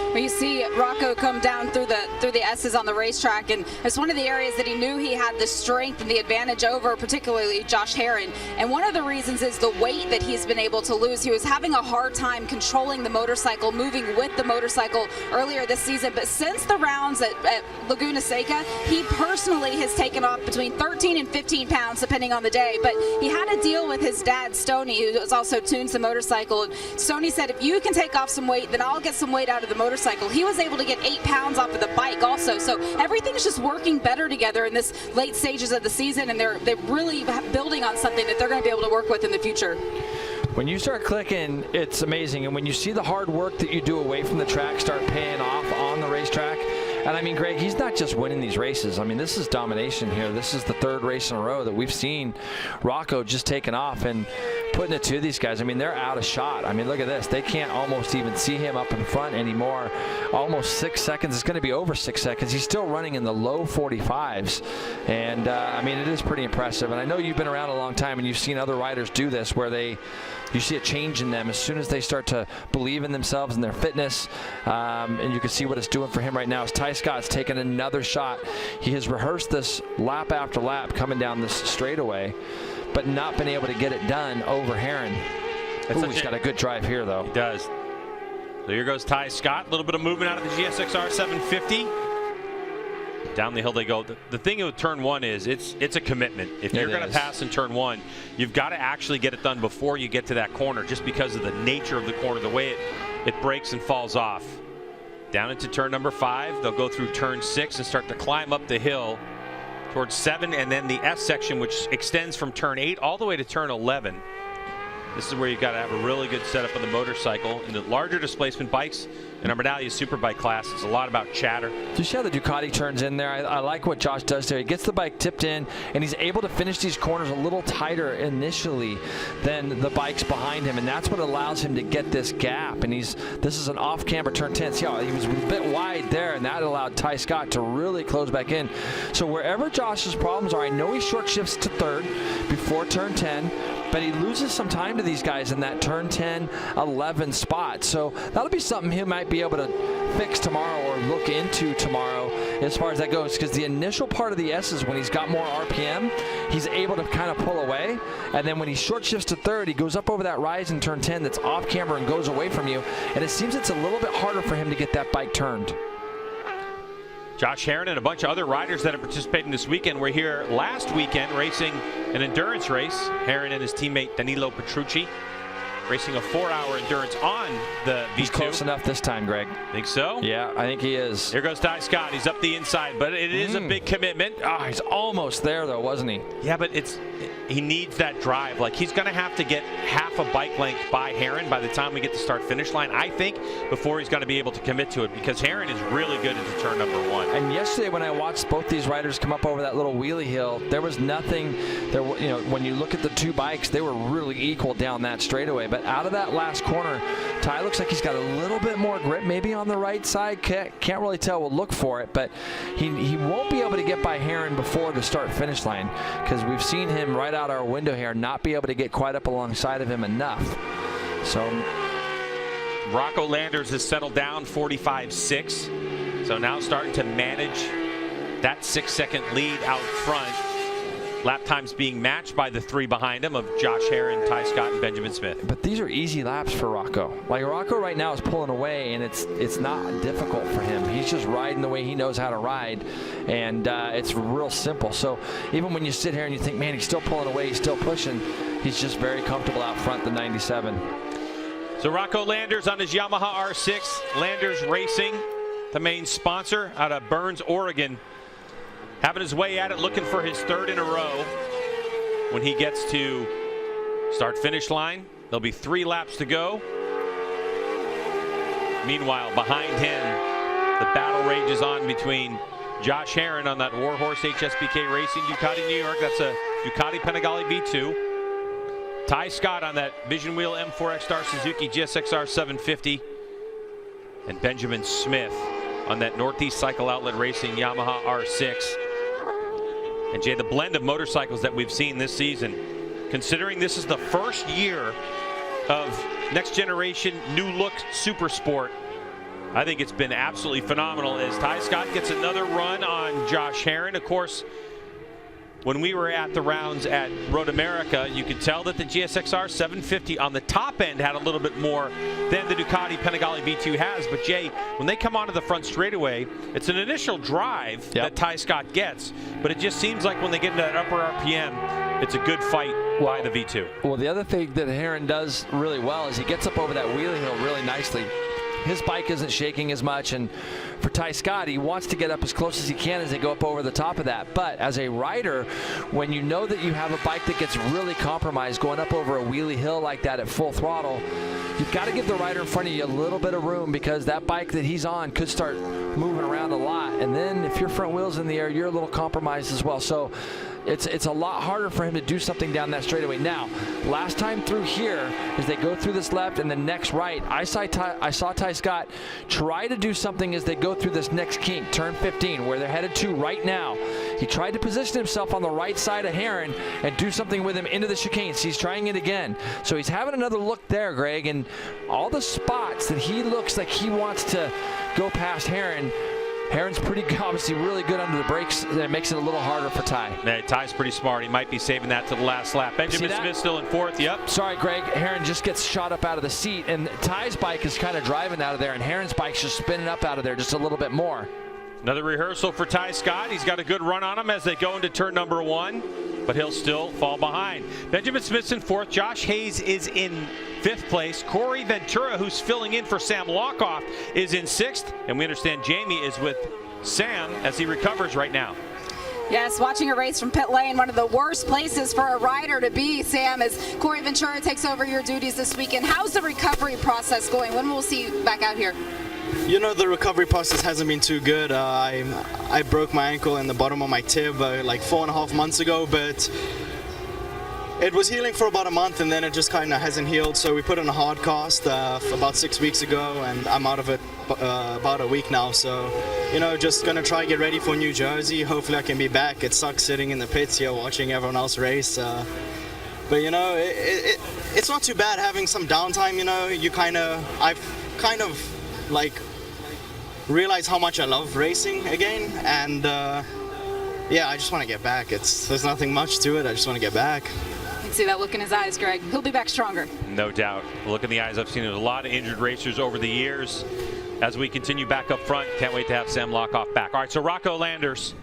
Well, you see Rocco come down through the S's on the racetrack, and it's one of the areas that he knew he had the strength and the advantage over, particularly Josh Herrin. And one of the reasons is the weight that he's been able to lose. He was having a hard time controlling the motorcycle, moving with the motorcycle earlier this season, but since the rounds at Laguna Seca, he personally has taken off between 13 and 15 pounds, depending on the day. But he had a deal with his dad, Stoney, who also tunes the motorcycle. And Stoney said, if you can take off some weight, then I'll get some weight out of the motorcycle motorcycle. He was able to get 8 pounds off of the bike also. So everything's just working better together in this late stages of the season, and they're really building on something that they're going to be able to work with in the future.
When you start clicking, it's amazing. And when you see the hard work that you do away from the track start paying off on the racetrack, and I mean, Greg, he's not just winning these races. I mean, this is domination here. This is the 3rd race in a row that we've seen Rocco just taking off and putting it to these guys. I mean, they're out of shot. I mean, look at this. They can't almost even see him up in front anymore. Almost 6 seconds. It's going to be over 6 seconds. He's still running in the low 45s. And, I mean, it is pretty impressive. And I know you've been around a long time and you've seen other riders do this where you see a change in them as soon as they start to believe in themselves and their fitness. And you can see what it's doing for him right now as Ty Scott's taken another shot. He has rehearsed this lap after lap coming down this straightaway, but not been able to get it done over Herrin. He's got a good drive here, though.
He does. So here goes Ty Scott. A little bit of movement out of the GSXR 750. Down the hill they go. The thing with turn 1 is it's a commitment. If you're going to pass in turn 1, you've got to actually get it done before you get to that corner, just because of the nature of the corner, the way it breaks and falls off. Down into turn number 5, they'll go through turn 6 and start to climb up the hill towards 7, and then the S section, which extends from turn 8 all the way to turn 11. This is where you've got to have a really good setup on the motorcycle. In the larger displacement bikes, in our Medallia Superbike class, it's a lot about chatter.
Do you see how the Ducati turns in there? I like what Josh does there. He gets the bike tipped in, and he's able to finish these corners a little tighter initially than the bikes behind him, and that's what allows him to get this gap. And this is an off-camber turn 10. See how he was a bit wide there, and that allowed Ty Scott to really close back in. So wherever Josh's problems are, I know he short shifts to 3rd before turn 10, but he loses some time to these guys in that turn 10, 11 spot. So that'll be something he might be able to fix tomorrow or look into tomorrow as far as that goes, because the initial part of the S's, when he's got more RPM, he's able to kind of pull away, and then when he short shifts to 3rd, he goes up over that rise in turn 10 that's off camber and goes away from you, and it seems it's a little bit harder for him to get that bike turned.
Josh Herrin and a bunch of other riders that are participating this weekend were here last weekend racing an endurance race. Herrin and his teammate Danilo Petrucci racing a 4-hour endurance on the V2.
He's close enough this time, Greg.
Think so?
Yeah, I think he is.
Here goes Ty Scott. He's up the inside, but it is a big commitment.
Oh, he's almost there, though, wasn't he?
Yeah, but he needs that drive. Like, he's going to have to get half a bike length by Herrin by the time we get to start-finish line, I think, before he's going to be able to commit to it, because Herrin is really good into turn number 1.
And yesterday when I watched both these riders come up over that little wheelie hill, there was nothing there. You know, when you look at the two bikes, they were really equal down that straightaway. But out of that last corner, Ty looks like he's got a little bit more grip, maybe on the right side. Can't really tell. We'll look for it, but he won't be able to get by Herrin before the start-finish line, because we've seen him right out our window here not be able to get quite up alongside of him enough. So
Rocco Landers has settled down 45.6, so now starting to manage that 6-second lead out front. Lap times being matched by the 3 behind him of Josh Herrin, Ty Scott, and Benjamin Smith.
But these are easy laps for Rocco. Like, Rocco right now is pulling away, and it's not difficult for him. He's just riding the way he knows how to ride, and it's real simple. So even when you sit here and you think, man, he's still pulling away, he's still pushing, he's just very comfortable out front, the 97.
So Rocco Landers on his Yamaha R6. Landers Racing, the main sponsor out of Burns, Oregon. Having his way at it, looking for his 3rd in a row. When he gets to start-finish line, there'll be 3 laps to go. Meanwhile, behind him, the battle rages on between Josh Herrin on that Warhorse HSBK Racing Ducati New York. That's a Ducati Panigale V2. Ty Scott on that Vision Wheel M4X Star Suzuki GSXR 750. And Benjamin Smith on that Northeast Cycle Outlet Racing Yamaha R6. And Jay, the blend of motorcycles that we've seen this season, considering this is the first year of next generation new look Supersport, I think it's been absolutely phenomenal as Ty Scott gets another run on Josh Herrin. Of course, when we were at the rounds at MotoAmerica, you could tell that the GSXR 750 on the top end had a little bit more than the Ducati Panigale V2 has. But Jay, when they come onto the front straightaway, it's an initial drive that Ty Scott gets, but it just seems like when they get into that upper RPM, it's a good fight by the V2.
Well, the other thing that Herrin does really well is he gets up over that wheelie hill really nicely. his bike isn't shaking as much. And for Ty Scott, he wants to get up as close as he can as they go up over the top of that. But as a rider, when you know that you have a bike that gets really compromised going up over a wheelie hill like that at full throttle, you've got to give the rider in front of you a little bit of room, because that bike that he's on could start moving around a lot. And then if your front wheel's in the air, you're a little compromised as well. So it's a lot harder for him to do something down that straightaway. Now, last time through here, as they go through this left and the next right, I saw Ty Scott try to do something as they go through this next kink, turn 15, where they're headed to right now. He tried to position himself on the right side of Herrin and do something with him into the chicanes. He's trying it again. So he's having another look there, Greg, and all the spots that he looks like he wants to go past Herrin, Herrin's pretty obviously really good under the brakes. That makes it a little harder for Ty.
Yeah, Ty's pretty smart. He might be saving that to the last lap. Benjamin Smith still in fourth. Yep.
Sorry, Greg. Herrin just gets shot up out of the seat, and Ty's bike is kind of driving out of there, and Herrin's bike's just spinning up out of there just a little bit more.
Another rehearsal for Ty Scott. He's got a good run on him as they go into turn number 1, but he'll still fall behind. Benjamin Smith's in fourth. Josh Hayes is in fifth place. Corey Ventura, who's filling in for Sam Lockoff, is in sixth. And we understand Jamie is with Sam as he recovers right now.
Yes, watching a race from pit lane, one of the worst places for a rider to be, Sam, as Corey Ventura takes over your duties this weekend. How's the recovery process going? When will we see you back out here?
You know, the recovery process hasn't been too good. I broke my ankle in the bottom of my tib like 4.5 months ago, but it was healing for about a month, and then it just kind of hasn't healed. So we put in a hard cast about 6 weeks ago, and I'm out of it about a week now. So, you know, just gonna try to get ready for New Jersey. Hopefully I can be back. It sucks sitting in the pits here watching everyone else race. But you know, it's not too bad having some downtime. You know, I've kind of like realize how much I love racing again, and yeah, I just want to get back. There's nothing much to it. I just want to get back.
You can see that look in his eyes, Greg. He'll be back stronger.
No doubt. Look in the eyes. I've seen a lot of injured racers over the years. As we continue back up front, can't wait to have Sam Lockoff back. All right, so Rocco Landers,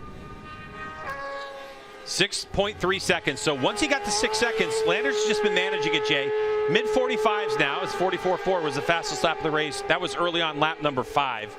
6.3 seconds. So once he got to 6 seconds, Landers has just been managing it, Jay. Mid 45s now. It's 44.4 was the fastest lap of the race. That was early on lap number 5.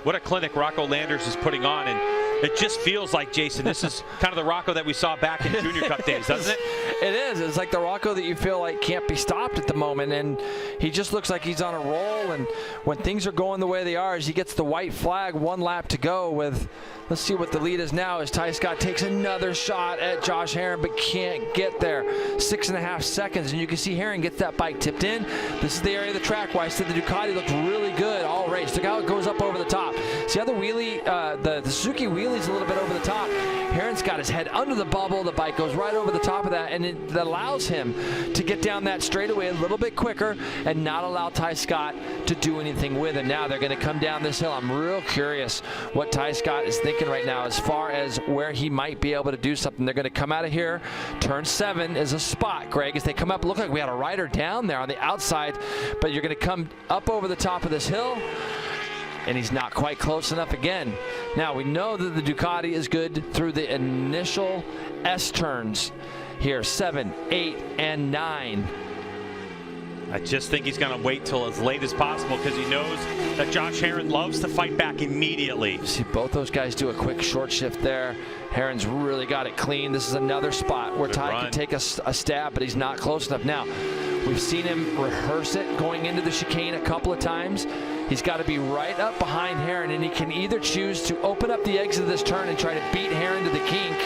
What a clinic Rocco Landers is putting on, and it just feels like, Jason, this is kind of the Rocco that we saw back in Junior Cup days, doesn't it?
It is. It's like the Rocco that you feel like can't be stopped at the moment, and he just looks like he's on a roll. And when things are going the way they are, as he gets the white flag, 1 lap to go with, let's see what the lead is now, as Ty Scott takes another shot at Josh Herrin, but can't get there. 6.5 seconds, and you can see Herrin gets that bike tipped in. This is the area of the track where I said the Ducati looked really good all race. Look how it goes up over the top. See how the wheelie, the Suzuki wheelie's a little bit over the top. Herrin's got his head under the bubble. The bike goes right over the top of that, and it allows him to get down that straightaway a little bit quicker and not allow Ty Scott to do anything with him. Now they're going to come down this hill. I'm real curious what Ty Scott is thinking right now as far as where he might be able to do something. They're going to come out of here. Turn 7 is a spot, Greg. As they come up, look like we had a rider down there on the outside, but you're going to come up over the top of this hill, and he's not quite close enough again. Now, we know that the Ducati is good through the initial S turns here, 7, 8, and 9.
I just think he's going to wait till as late as possible because he knows that Josh Herrin loves to fight back immediately.
See both those guys do a quick short shift there. Herrin's really got it clean. This is another spot where Ty can take a stab, but he's not close enough. Now, we've seen him rehearse it going into the chicane a couple of times. He's got to be right up behind Herrin, and he can either choose to open up the exit of this turn and try to beat Herrin to the kink,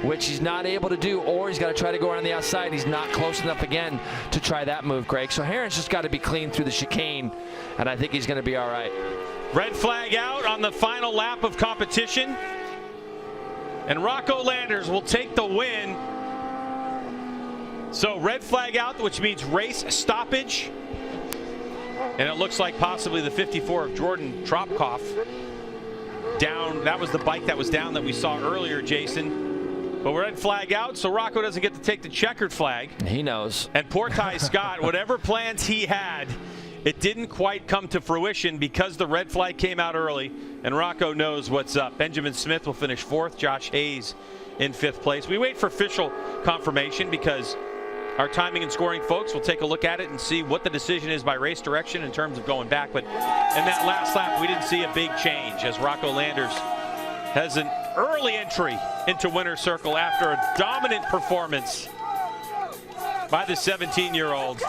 which he's not able to do, or he's got to try to go around the outside. He's not close enough again to try that move, Greg. So Herrin's just got to be clean through the chicane, and I think he's going to be all right.
Red flag out on the final lap of competition, and Rocco Landers will take the win. So red flag out, which means race stoppage. And it looks like possibly the 54 of Jordan Tropkoff down. That was the bike that was down that we saw earlier, Jason. But red flag out, so Rocco doesn't get to take the checkered flag.
He knows.
And poor Ty Scott, whatever plans he had, it didn't quite come to fruition because the red flag came out early, and Rocco knows what's up. Benjamin Smith will finish 4th, Josh Hayes in 5th place. We wait for official confirmation because our timing and scoring folks. We'll take a look at it and see what the decision is by race direction in terms of going back. But in that last lap, we didn't see a big change as Rocco Landers has an early entry into winner's circle after a dominant performance by the 17-year-old.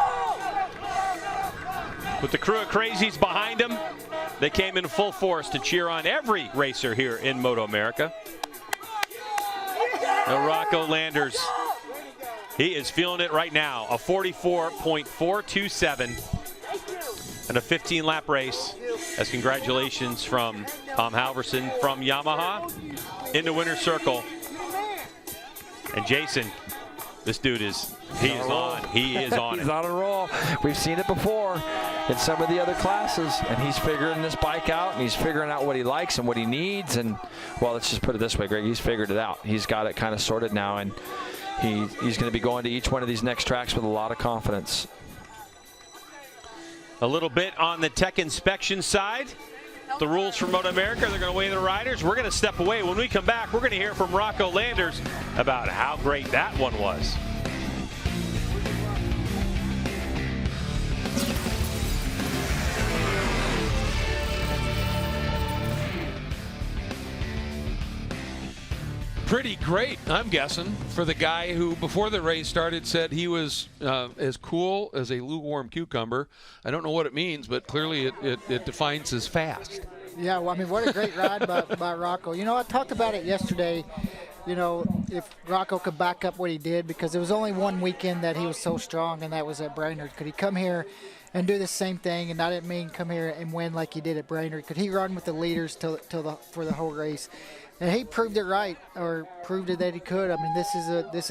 With the crew of crazies behind him, they came in full force to cheer on every racer here in MotoAmerica. Now Rocco Landers, he is feeling it right now. A 44.427 and a 15-lap race. As congratulations from Tom Halverson from Yamaha in the winner's circle. And Jason, this dude is, he is on. He is on
He's
it.
on a roll. We've seen it before in some of the other classes, and he's figuring this bike out, and he's figuring out what he likes and what he needs. And, well, let's just put it this way, Greg. He's figured it out. He's got it kind of sorted now, and he's going to be going to each one of these next tracks with a lot of confidence.
A little bit on the tech inspection side. The rules for MotoAmerica, they're going to weigh the riders. We're going to step away. When we come back, we're going to hear from Rocco Landers about how great that one was.
Pretty great, I'm guessing, for the guy who, before the race started, said he was as cool as a lukewarm cucumber. I don't know what it means, but clearly it defines as fast.
Yeah, well, I mean, what a great ride by Rocco. You know, I talked about it yesterday, you know, if Rocco could back up what he did, because there was only one weekend that he was so strong, and that was at Brainerd. Could he come here and do the same thing? And I didn't mean come here and win like he did at Brainerd. Could he run with the leaders for the whole race? And he proved it right, or proved it that he could. I mean, this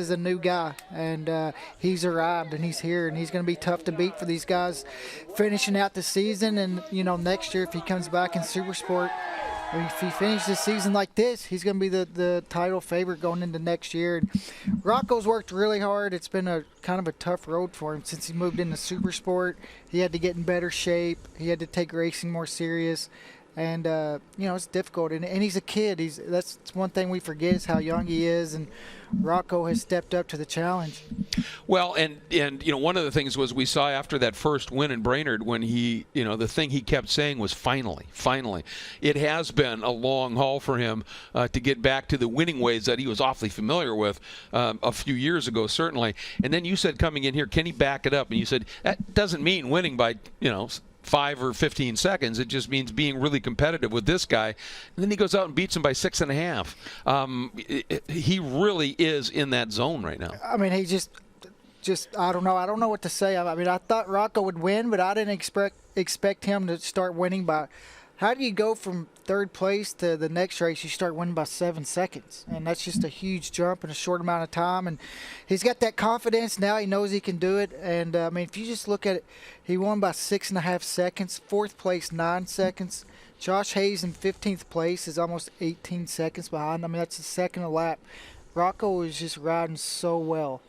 is a new guy, and he's arrived, and he's here, and he's going to be tough to beat for these guys finishing out the season. And, you know, next year if he comes back in Supersport, or if he finishes the season like this, he's going to be the title favorite going into next year. And Rocco's worked really hard. It's been a kind of a tough road for him since he moved into Supersport. He had to get in better shape. He had to take racing more serious. And, you know, it's difficult. And he's a kid. That's one thing we forget is how young he is. And Rocco has stepped up to the challenge.
Well, and you know, one of the things was we saw after that first win in Brainerd when he, you know, the thing he kept saying was finally. It has been a long haul for him to get back to the winning ways that he was awfully familiar with a few years ago, certainly. And then you said coming in here, can he back it up? And you said that doesn't mean winning by, you know, 5 or 15 seconds. It just means being really competitive with this guy. And then he goes out and beats him by 6.5. He really is in that zone right now.
I mean, he just I don't know what to say. I mean, I thought Rocco would win, but I didn't expect him to start winning by. How do you go from third place to the next race? You start winning by 7 seconds, and that's just a huge jump in a short amount of time. And he's got that confidence now. He knows he can do it. And I mean, if you just look at it, he won by 6.5 seconds. Fourth place, 9 seconds. Josh Hayes in 15th place is almost 18 seconds behind. I mean, that's a second a lap. Rocco is just riding so well.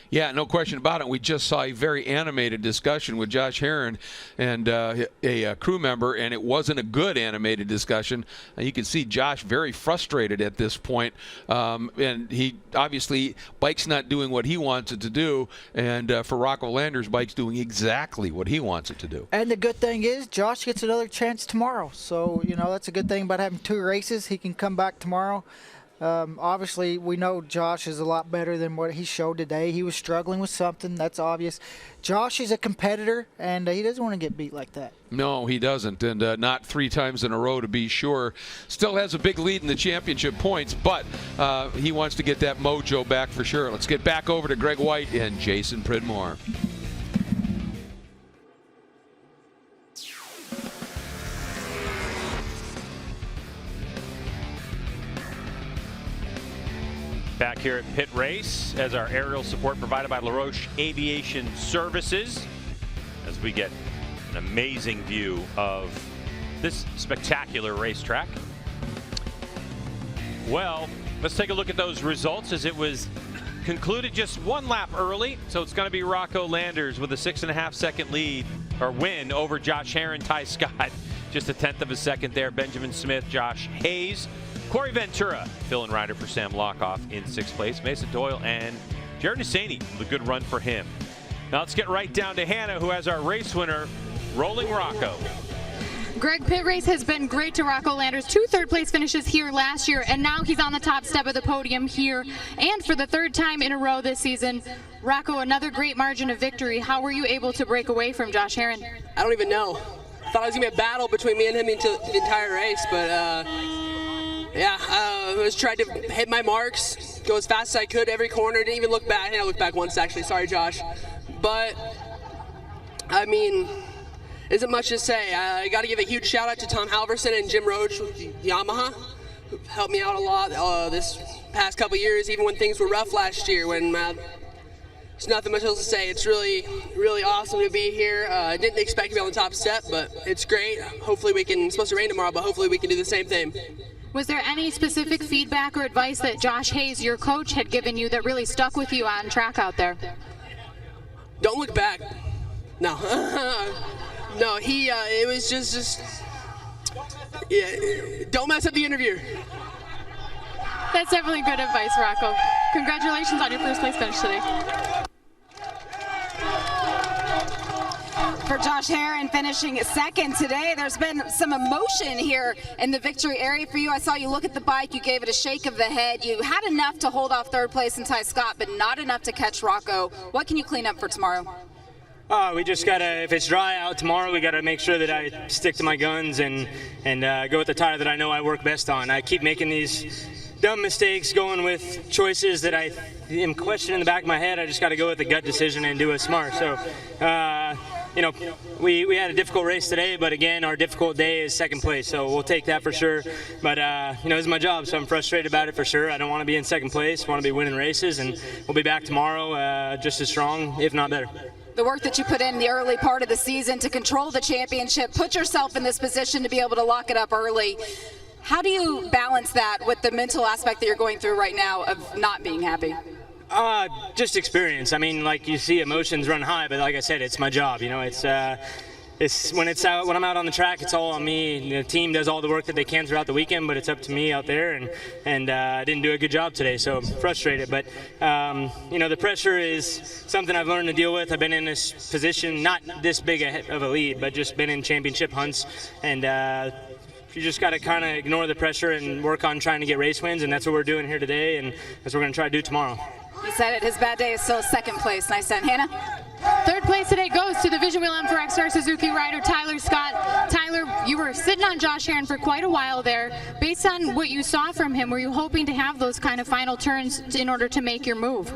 Yeah, no question about it. We just saw a very animated discussion with Josh Herrin and a crew member, and it wasn't a good animated discussion. You can see Josh very frustrated at this point, and he obviously, bike's not doing what he wants it to do, and for Rocco Landers, bike's doing exactly what he wants it to do.
And the good thing is Josh gets another chance tomorrow. So, you know, that's a good thing about having 2 races. He can come back tomorrow. Obviously, we know Josh is a lot better than what he showed today. He was struggling with something. That's obvious. Josh is a competitor, and he doesn't want to get beat like that.
No, he doesn't, and not 3 times in a row to be sure. Still has a big lead in the championship points, but he wants to get that mojo back for sure. Let's get back over to Greg White and Jason Pridmore.
Back here at Pit Race as our aerial support provided by LaRoche Aviation Services, as we get an amazing view of this spectacular racetrack. Well, let's take a look at those results as it was concluded just 1 lap early. So it's going to be Rocco Landers with a 6.5 second lead or win over Josh Herrin, Ty Scott. Just a 1/10 of a second there. Benjamin Smith, Josh Hayes. Corey Ventura, fill-in rider for Sam Lockoff in 6th place. Mason Doyle and Jared Husseini with a good run for him. Now let's get right down to Hannah, who has our race winner, Rolling Rocco.
Greg, pit race has been great to Rocco Landers. 2 third-place finishes here last year, and now he's on the top step of the podium here, and for the 3rd time in a row this season. Rocco, another great margin of victory. How were you able to break away from Josh Herrin?
I don't even know. Thought it was going to be a battle between me and him the entire race, but yeah, I was trying to hit my marks, go as fast as I could every corner, didn't even look back. I looked back once, actually. Sorry, Josh. But, I mean, isn't much to say. I got to give a huge shout out to Tom Halverson and Jim Roach with Yamaha, who helped me out a lot this past couple years, even when things were rough last year. When there's nothing much else to say. It's really, really awesome to be here. I didn't expect to be on the top step, but it's great. Hopefully we can. It's supposed to rain tomorrow, but hopefully we can do the same thing.
Was there any specific feedback or advice that Josh Hayes, your coach, had given you that really stuck with you on track out there?
Don't look back. No. No, it was just, yeah, don't mess up the interview.
That's definitely good advice, Rocco. Congratulations on your 1st place finish today.
For Josh Herrin finishing 2nd today, there's been some emotion here in the victory area for you. I saw you look at the bike, you gave it a shake of the head. You had enough to hold off 3rd place in Ty Scott, but not enough to catch Rocco. What can you clean up for tomorrow?
We just gotta, if it's dry out tomorrow, we gotta make sure that I stick to my guns and go with the tire that I know I work best on. I keep making these dumb mistakes, going with choices that I am questioning in the back of my head. I just gotta go with the gut decision and do it smart. So, you know, we had a difficult race today, but again, our difficult day is 2nd place, so we'll take that for sure. But, you know, it's my job, so I'm frustrated about it for sure. I don't want to be in 2nd place, want to be winning races, and we'll be back tomorrow just as strong, if not better.
The work that you put in the early part of the season to control the championship, put yourself in this position to be able to lock it up early. How do you balance that with the mental aspect that you're going through right now of not being happy?
Just experience. I mean, like, you see emotions run high, but like I said, it's my job. You know, it's when I'm out on the track, it's all on me. The team does all the work that they can throughout the weekend, but it's up to me out there, and I didn't do a good job today, so I'm frustrated. But you know, the pressure is something I've learned to deal with. I've been in this position, not this big of a lead, but just been in championship hunts, and you just got to kind of ignore the pressure and work on trying to get race wins, and that's what we're doing here today, and that's what we're going to try to do tomorrow.
He said it, his bad day is still 2nd place. Nice done. Hannah?
3rd place today goes to the Vision Wheel M4X Suzuki rider, Tyler Scott. Tyler, you were sitting on Josh Herrin for quite a while there. Based on what you saw from him, were you hoping to have those kind of final turns in order to make your move?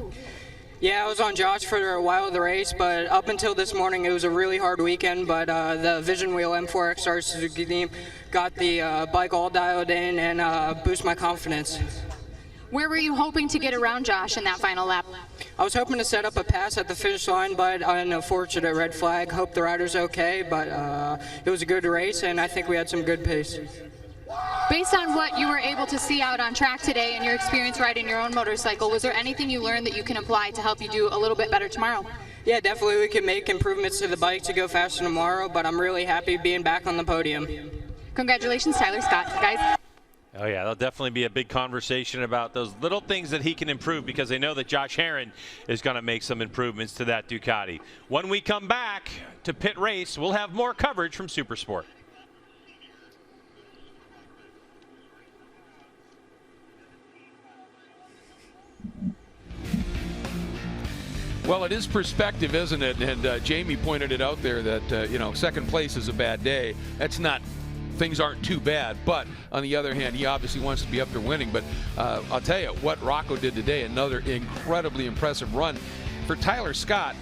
Yeah, I was on Josh for a while of the race, but up until this morning, it was a really hard weekend. But the Vision Wheel M4X Suzuki team got the bike all dialed in and boosted my confidence.
Where were you hoping to get around Josh in that final lap?
I was hoping to set up a pass at the finish line, but an unfortunate red flag. Hope the rider's okay, but it was a good race, and I think we had some good pace.
Based on what you were able to see out on track today and your experience riding your own motorcycle, was there anything you learned that you can apply to help you do a little bit better tomorrow?
Yeah, definitely we can make improvements to the bike to go faster tomorrow, but I'm really happy being back on the podium.
Congratulations, Tyler Scott, guys.
Oh, yeah, there'll definitely be a big conversation about those little things that he can improve, because they know that Josh Herrin is going to make some improvements to that Ducati. When we come back to pit race, we'll have more coverage from Supersport.
Well, it is perspective, isn't it? And Jamie pointed it out there that, you know, 2nd place is a bad day. That's not, things aren't too bad. But on the other hand, he obviously wants to be up there winning. But I'll tell you what Rocco did today, another incredibly impressive run. For Tyler Scott,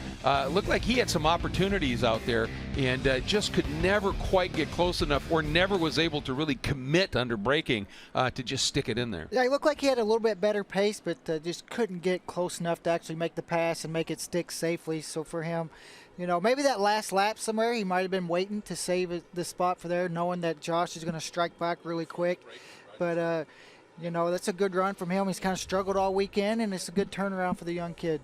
looked like he had some opportunities out there and just could never quite get close enough, or never was able to really commit under braking to just stick it in there.
Yeah, it looked like he had a little bit better pace, but just couldn't get close enough to actually make the pass and make it stick safely. So for him, you know, maybe that last lap somewhere, he might have been waiting to save the spot for there, knowing that Josh is going to strike back really quick. But, you know, that's a good run from him. He's kind of struggled all weekend, and it's a good turnaround for the young kid.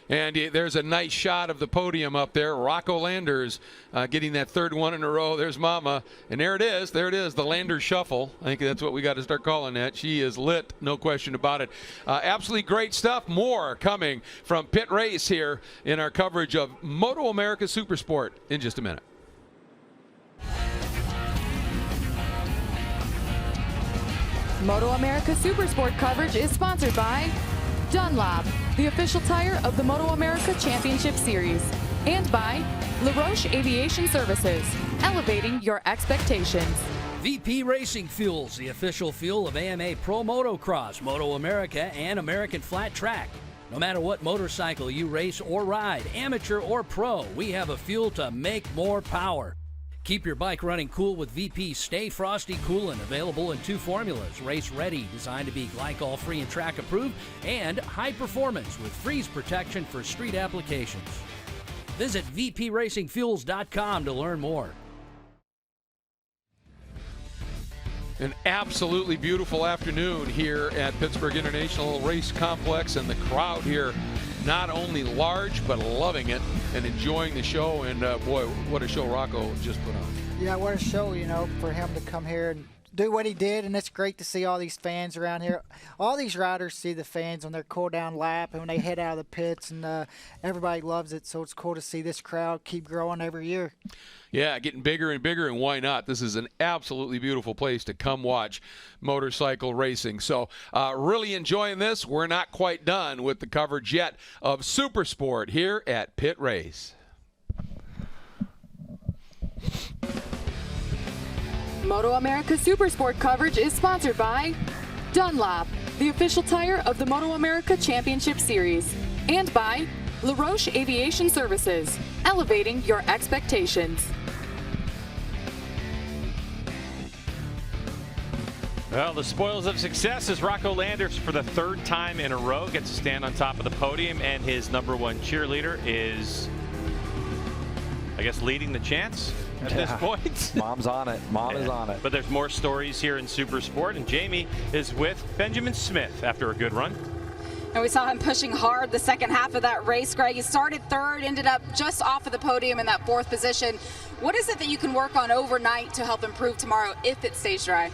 And there's a nice shot of the podium up there. Rocco Landers getting that third one in a row. There's Mama. And there it is. There it is, the Landers Shuffle. I think that's what we got to start calling that. She is lit, no question about it. Absolutely great stuff. More coming from Pit Race here in our coverage of MotoAmerica Supersport in just a minute.
MotoAmerica Supersport coverage is sponsored by Dunlop, the official tire of the MotoAmerica Championship Series, and by LaRoche Aviation Services, elevating your expectations.
VP Racing Fuels, the official fuel of AMA Pro Motocross, MotoAmerica, and American Flat Track. No matter what motorcycle you race or ride, amateur or pro, we have a fuel to make more power. Keep your bike running cool with VP Stay Frosty Coolant, available in 2 formulas: Race Ready, designed to be glycol-free and track approved, and High Performance with freeze protection for street applications. Visit vpracingfuels.com to learn more.
An absolutely beautiful afternoon here at Pittsburgh International Race Complex, and the crowd here not only large but loving it and enjoying the show. And boy, what a show Rocco just put on.
Yeah, what a show, you know, for him to come here and do what he did. And it's great to see all these fans around here. All these riders see the fans on their cool down lap and when they head out of the pits, and everybody loves it. So it's cool to see this crowd keep growing every year.
Yeah, getting bigger and bigger, and why not? This is an absolutely beautiful place to come watch motorcycle racing. So really enjoying this. We're not quite done with the coverage yet of Supersport here at Pit Race.
MotoAmerica Supersport coverage is sponsored by Dunlop, the official tire of the MotoAmerica Championship Series, and by LaRoche Aviation Services, elevating your expectations.
Well, the spoils of success is Rocco Landers for the 3rd time in a row gets to stand on top of the podium, and his #1 cheerleader is, I guess, leading the chants at this point.
Mom's on it. Mom is on it.
But there's more stories here in Supersport, and Jamie is with Benjamin Smith after a good run.
And we saw him pushing hard the second half of that race, Greg. He started 3rd, ended up just off of the podium in that 4th position. What is it that you can work on overnight to help improve tomorrow if it stays dry?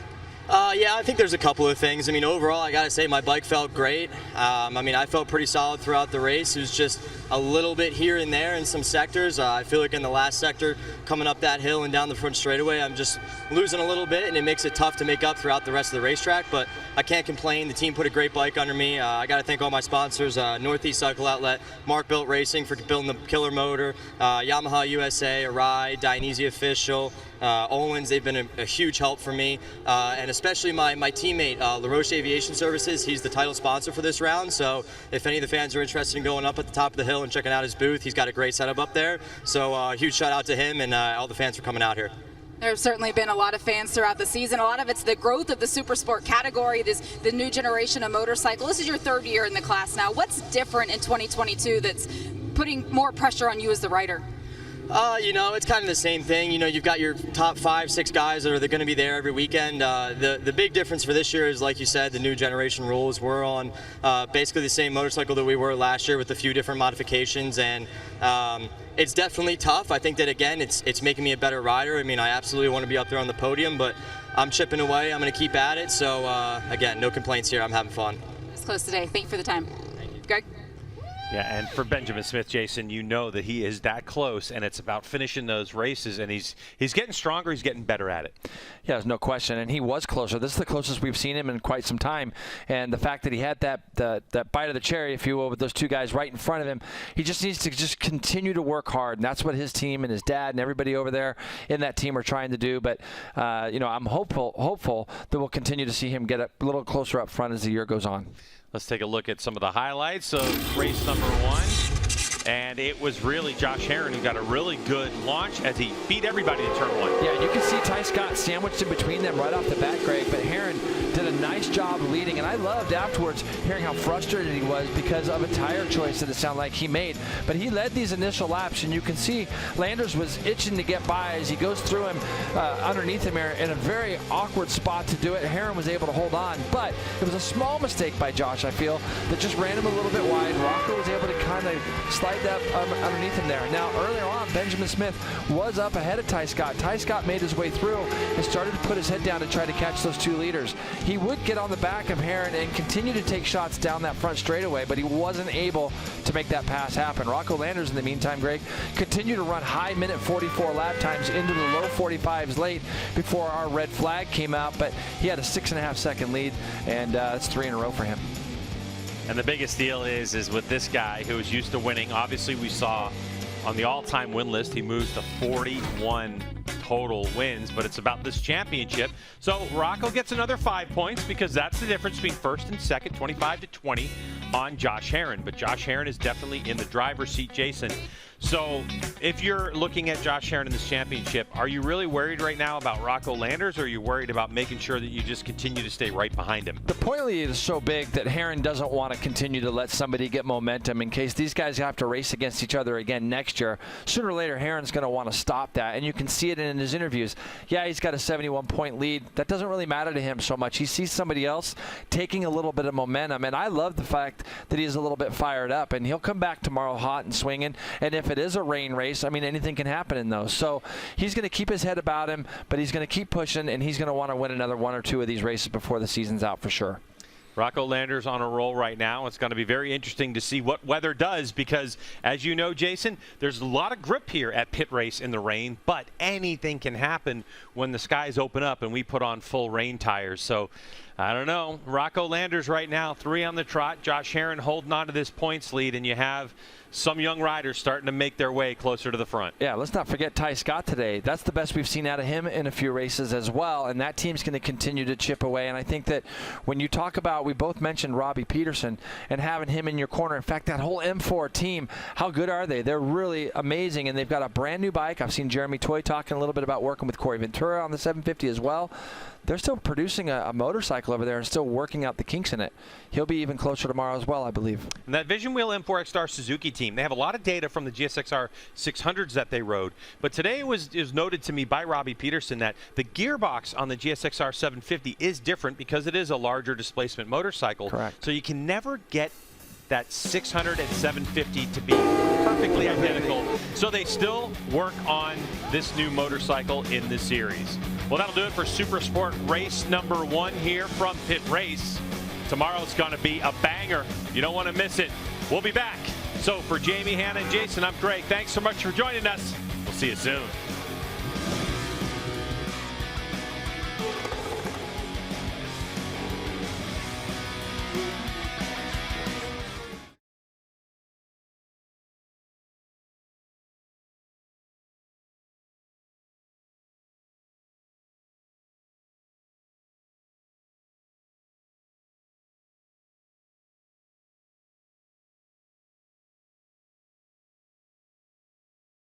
Yeah, I think there's a couple of things. I mean, overall, I got to say my bike felt great. I mean, I felt pretty solid throughout the race. It was just a little bit here and there in some sectors. I feel like in the last sector, coming up that hill and down the front straightaway, I'm just losing a little bit, and it makes it tough to make up throughout the rest of the racetrack. But I can't complain. The team put a great bike under me. I got to thank all my sponsors, Northeast Cycle Outlet, Mark Built Racing for building the killer motor, Yamaha USA, Arai, Dionysia Official, Owens. They've been a huge help for me, and especially my teammate, LaRoche Aviation Services. He's the title sponsor for this round, so if any of the fans are interested in going up at the top of the hill and checking out his booth, he's got a great setup up there. So huge shout out to him and all the fans for coming out here.
There's certainly been a lot of fans throughout the season. A lot of it's the growth of the Supersport category, the new generation of motorcycle. This is your 3rd year in the class now. What's different in 2022 that's putting more pressure on you as the rider?
You know, it's kind of the same thing. You know, you've got your top 5, 6 guys that are going to be there every weekend. The big difference for this year is, like you said, the new generation rules. We're on basically the same motorcycle that we were last year with a few different modifications, and it's definitely tough. I think that, again, it's making me a better rider. I mean, I absolutely want to be up there on the podium, but I'm chipping away. I'm going to keep at it. So, again, no complaints here. I'm having fun.
It's close today. Thank you for the time. Thank you. Greg?
Yeah, and for Benjamin Smith, Jason, you know that he is that close, and it's about finishing those races, and he's getting stronger, he's getting better at it.
Yeah, there's no question, and he was closer. This is the closest we've seen him in quite some time, and the fact that he had that bite of the cherry, if you will, with those 2 guys right in front of him, he just needs to just continue to work hard, and that's what his team and his dad and everybody over there in that team are trying to do. But you know, I'm hopeful that we'll continue to see him get a little closer up front as the year goes on.
Let's take a look at some of the highlights of race #1. And it was really Josh Herrin who got a really good launch as he beat everybody in turn 1.
Yeah, you can see Ty Scott sandwiched in between them right off the bat, Greg, but Herrin did a nice job leading, and I loved afterwards hearing how frustrated he was because of a tire choice that it sounded like he made. But he led these initial laps, and you can see Landers was itching to get by as he goes through him underneath him here in a very awkward spot to do it. Herrin was able to hold on, but it was a small mistake by Josh, I feel, that just ran him a little bit wide. Rocco was able to kind of slide that underneath him there. Now, earlier on, Benjamin Smith was up ahead of Ty Scott. Ty Scott made his way through and started to put his head down to try to catch those 2 leaders. He would get on the back of Herrin and continue to take shots down that front straightaway, but he wasn't able to make that pass happen. Rocco Landers, in the meantime, Greg, continued to run high minute 44 lap times into the low 45s late before our red flag came out, but he had a 6.5 second lead, and that's 3 in a row for him.
And the biggest deal is with this guy who is used to winning. Obviously, we saw on the all-time win list, he moves to 41 total wins, but it's about this championship. So Rocco gets another 5 points because that's the difference between first and second, 25-20 on Josh Herrin. But Josh Herrin is definitely in the driver's seat, Jason. So if you're looking at Josh Herrin in this championship, are you really worried right now about Rocco Landers, or are you worried about making sure that you just continue to stay right behind him?
The point lead is so big that Herrin doesn't want to continue to let somebody get momentum in case these guys have to race against each other again next year. Sooner or later, Herrin's going to want to stop that, and you can see it in his interviews. Yeah, he's got a 71-point lead. That doesn't really matter to him so much. He sees somebody else taking a little bit of momentum, and I love the fact that he's a little bit fired up, and he'll come back tomorrow hot and swinging, and if it is a rain race, I mean, anything can happen in those. So he's going to keep his head about him, but he's going to keep pushing, and he's going to want to win another 1 or 2 of these races before the season's out for sure.
Rocco Landers on a roll right now. It's going to be very interesting to see what weather does because, as you know, Jason, there's a lot of grip here at Pit Race in the rain, but anything can happen when the skies open up and we put on full rain tires. So I don't know. Rocco Landers right now, 3 on the trot. Josh Herrin holding on to this points lead, and you have some young riders starting to make their way closer to the front.
Yeah, let's not forget Ty Scott today. That's the best we've seen out of him in a few races as well, and that team's going to continue to chip away. And I think that when you talk about, we both mentioned Robbie Peterson and having him in your corner. In fact, that whole M4 team, how good are they? They're really amazing, and they've got a brand new bike. I've seen Jeremy Toy talking a little bit about working with Corey Ventura on the 750 as well. They're still producing a motorcycle over there and still working out the kinks in it. He'll be even closer tomorrow as well, I believe.
And that Vision Wheel M4 X-Star Suzuki team, they have a lot of data from the GSXR 600s that they rode. But today it was noted to me by Robbie Peterson that the gearbox on the GSXR 750 is different because it is a larger displacement motorcycle.
Correct.
So you can never get that 600 and 750 to be perfectly identical. So they still work on this new motorcycle in the series. Well, that'll do it for Supersport race number 1 here from Pit Race. Tomorrow's going to be a banger. You don't want to miss it. We'll be back. So for Jamie, Hannah, and Jason, I'm Greg. Thanks so much for joining us. We'll see you soon.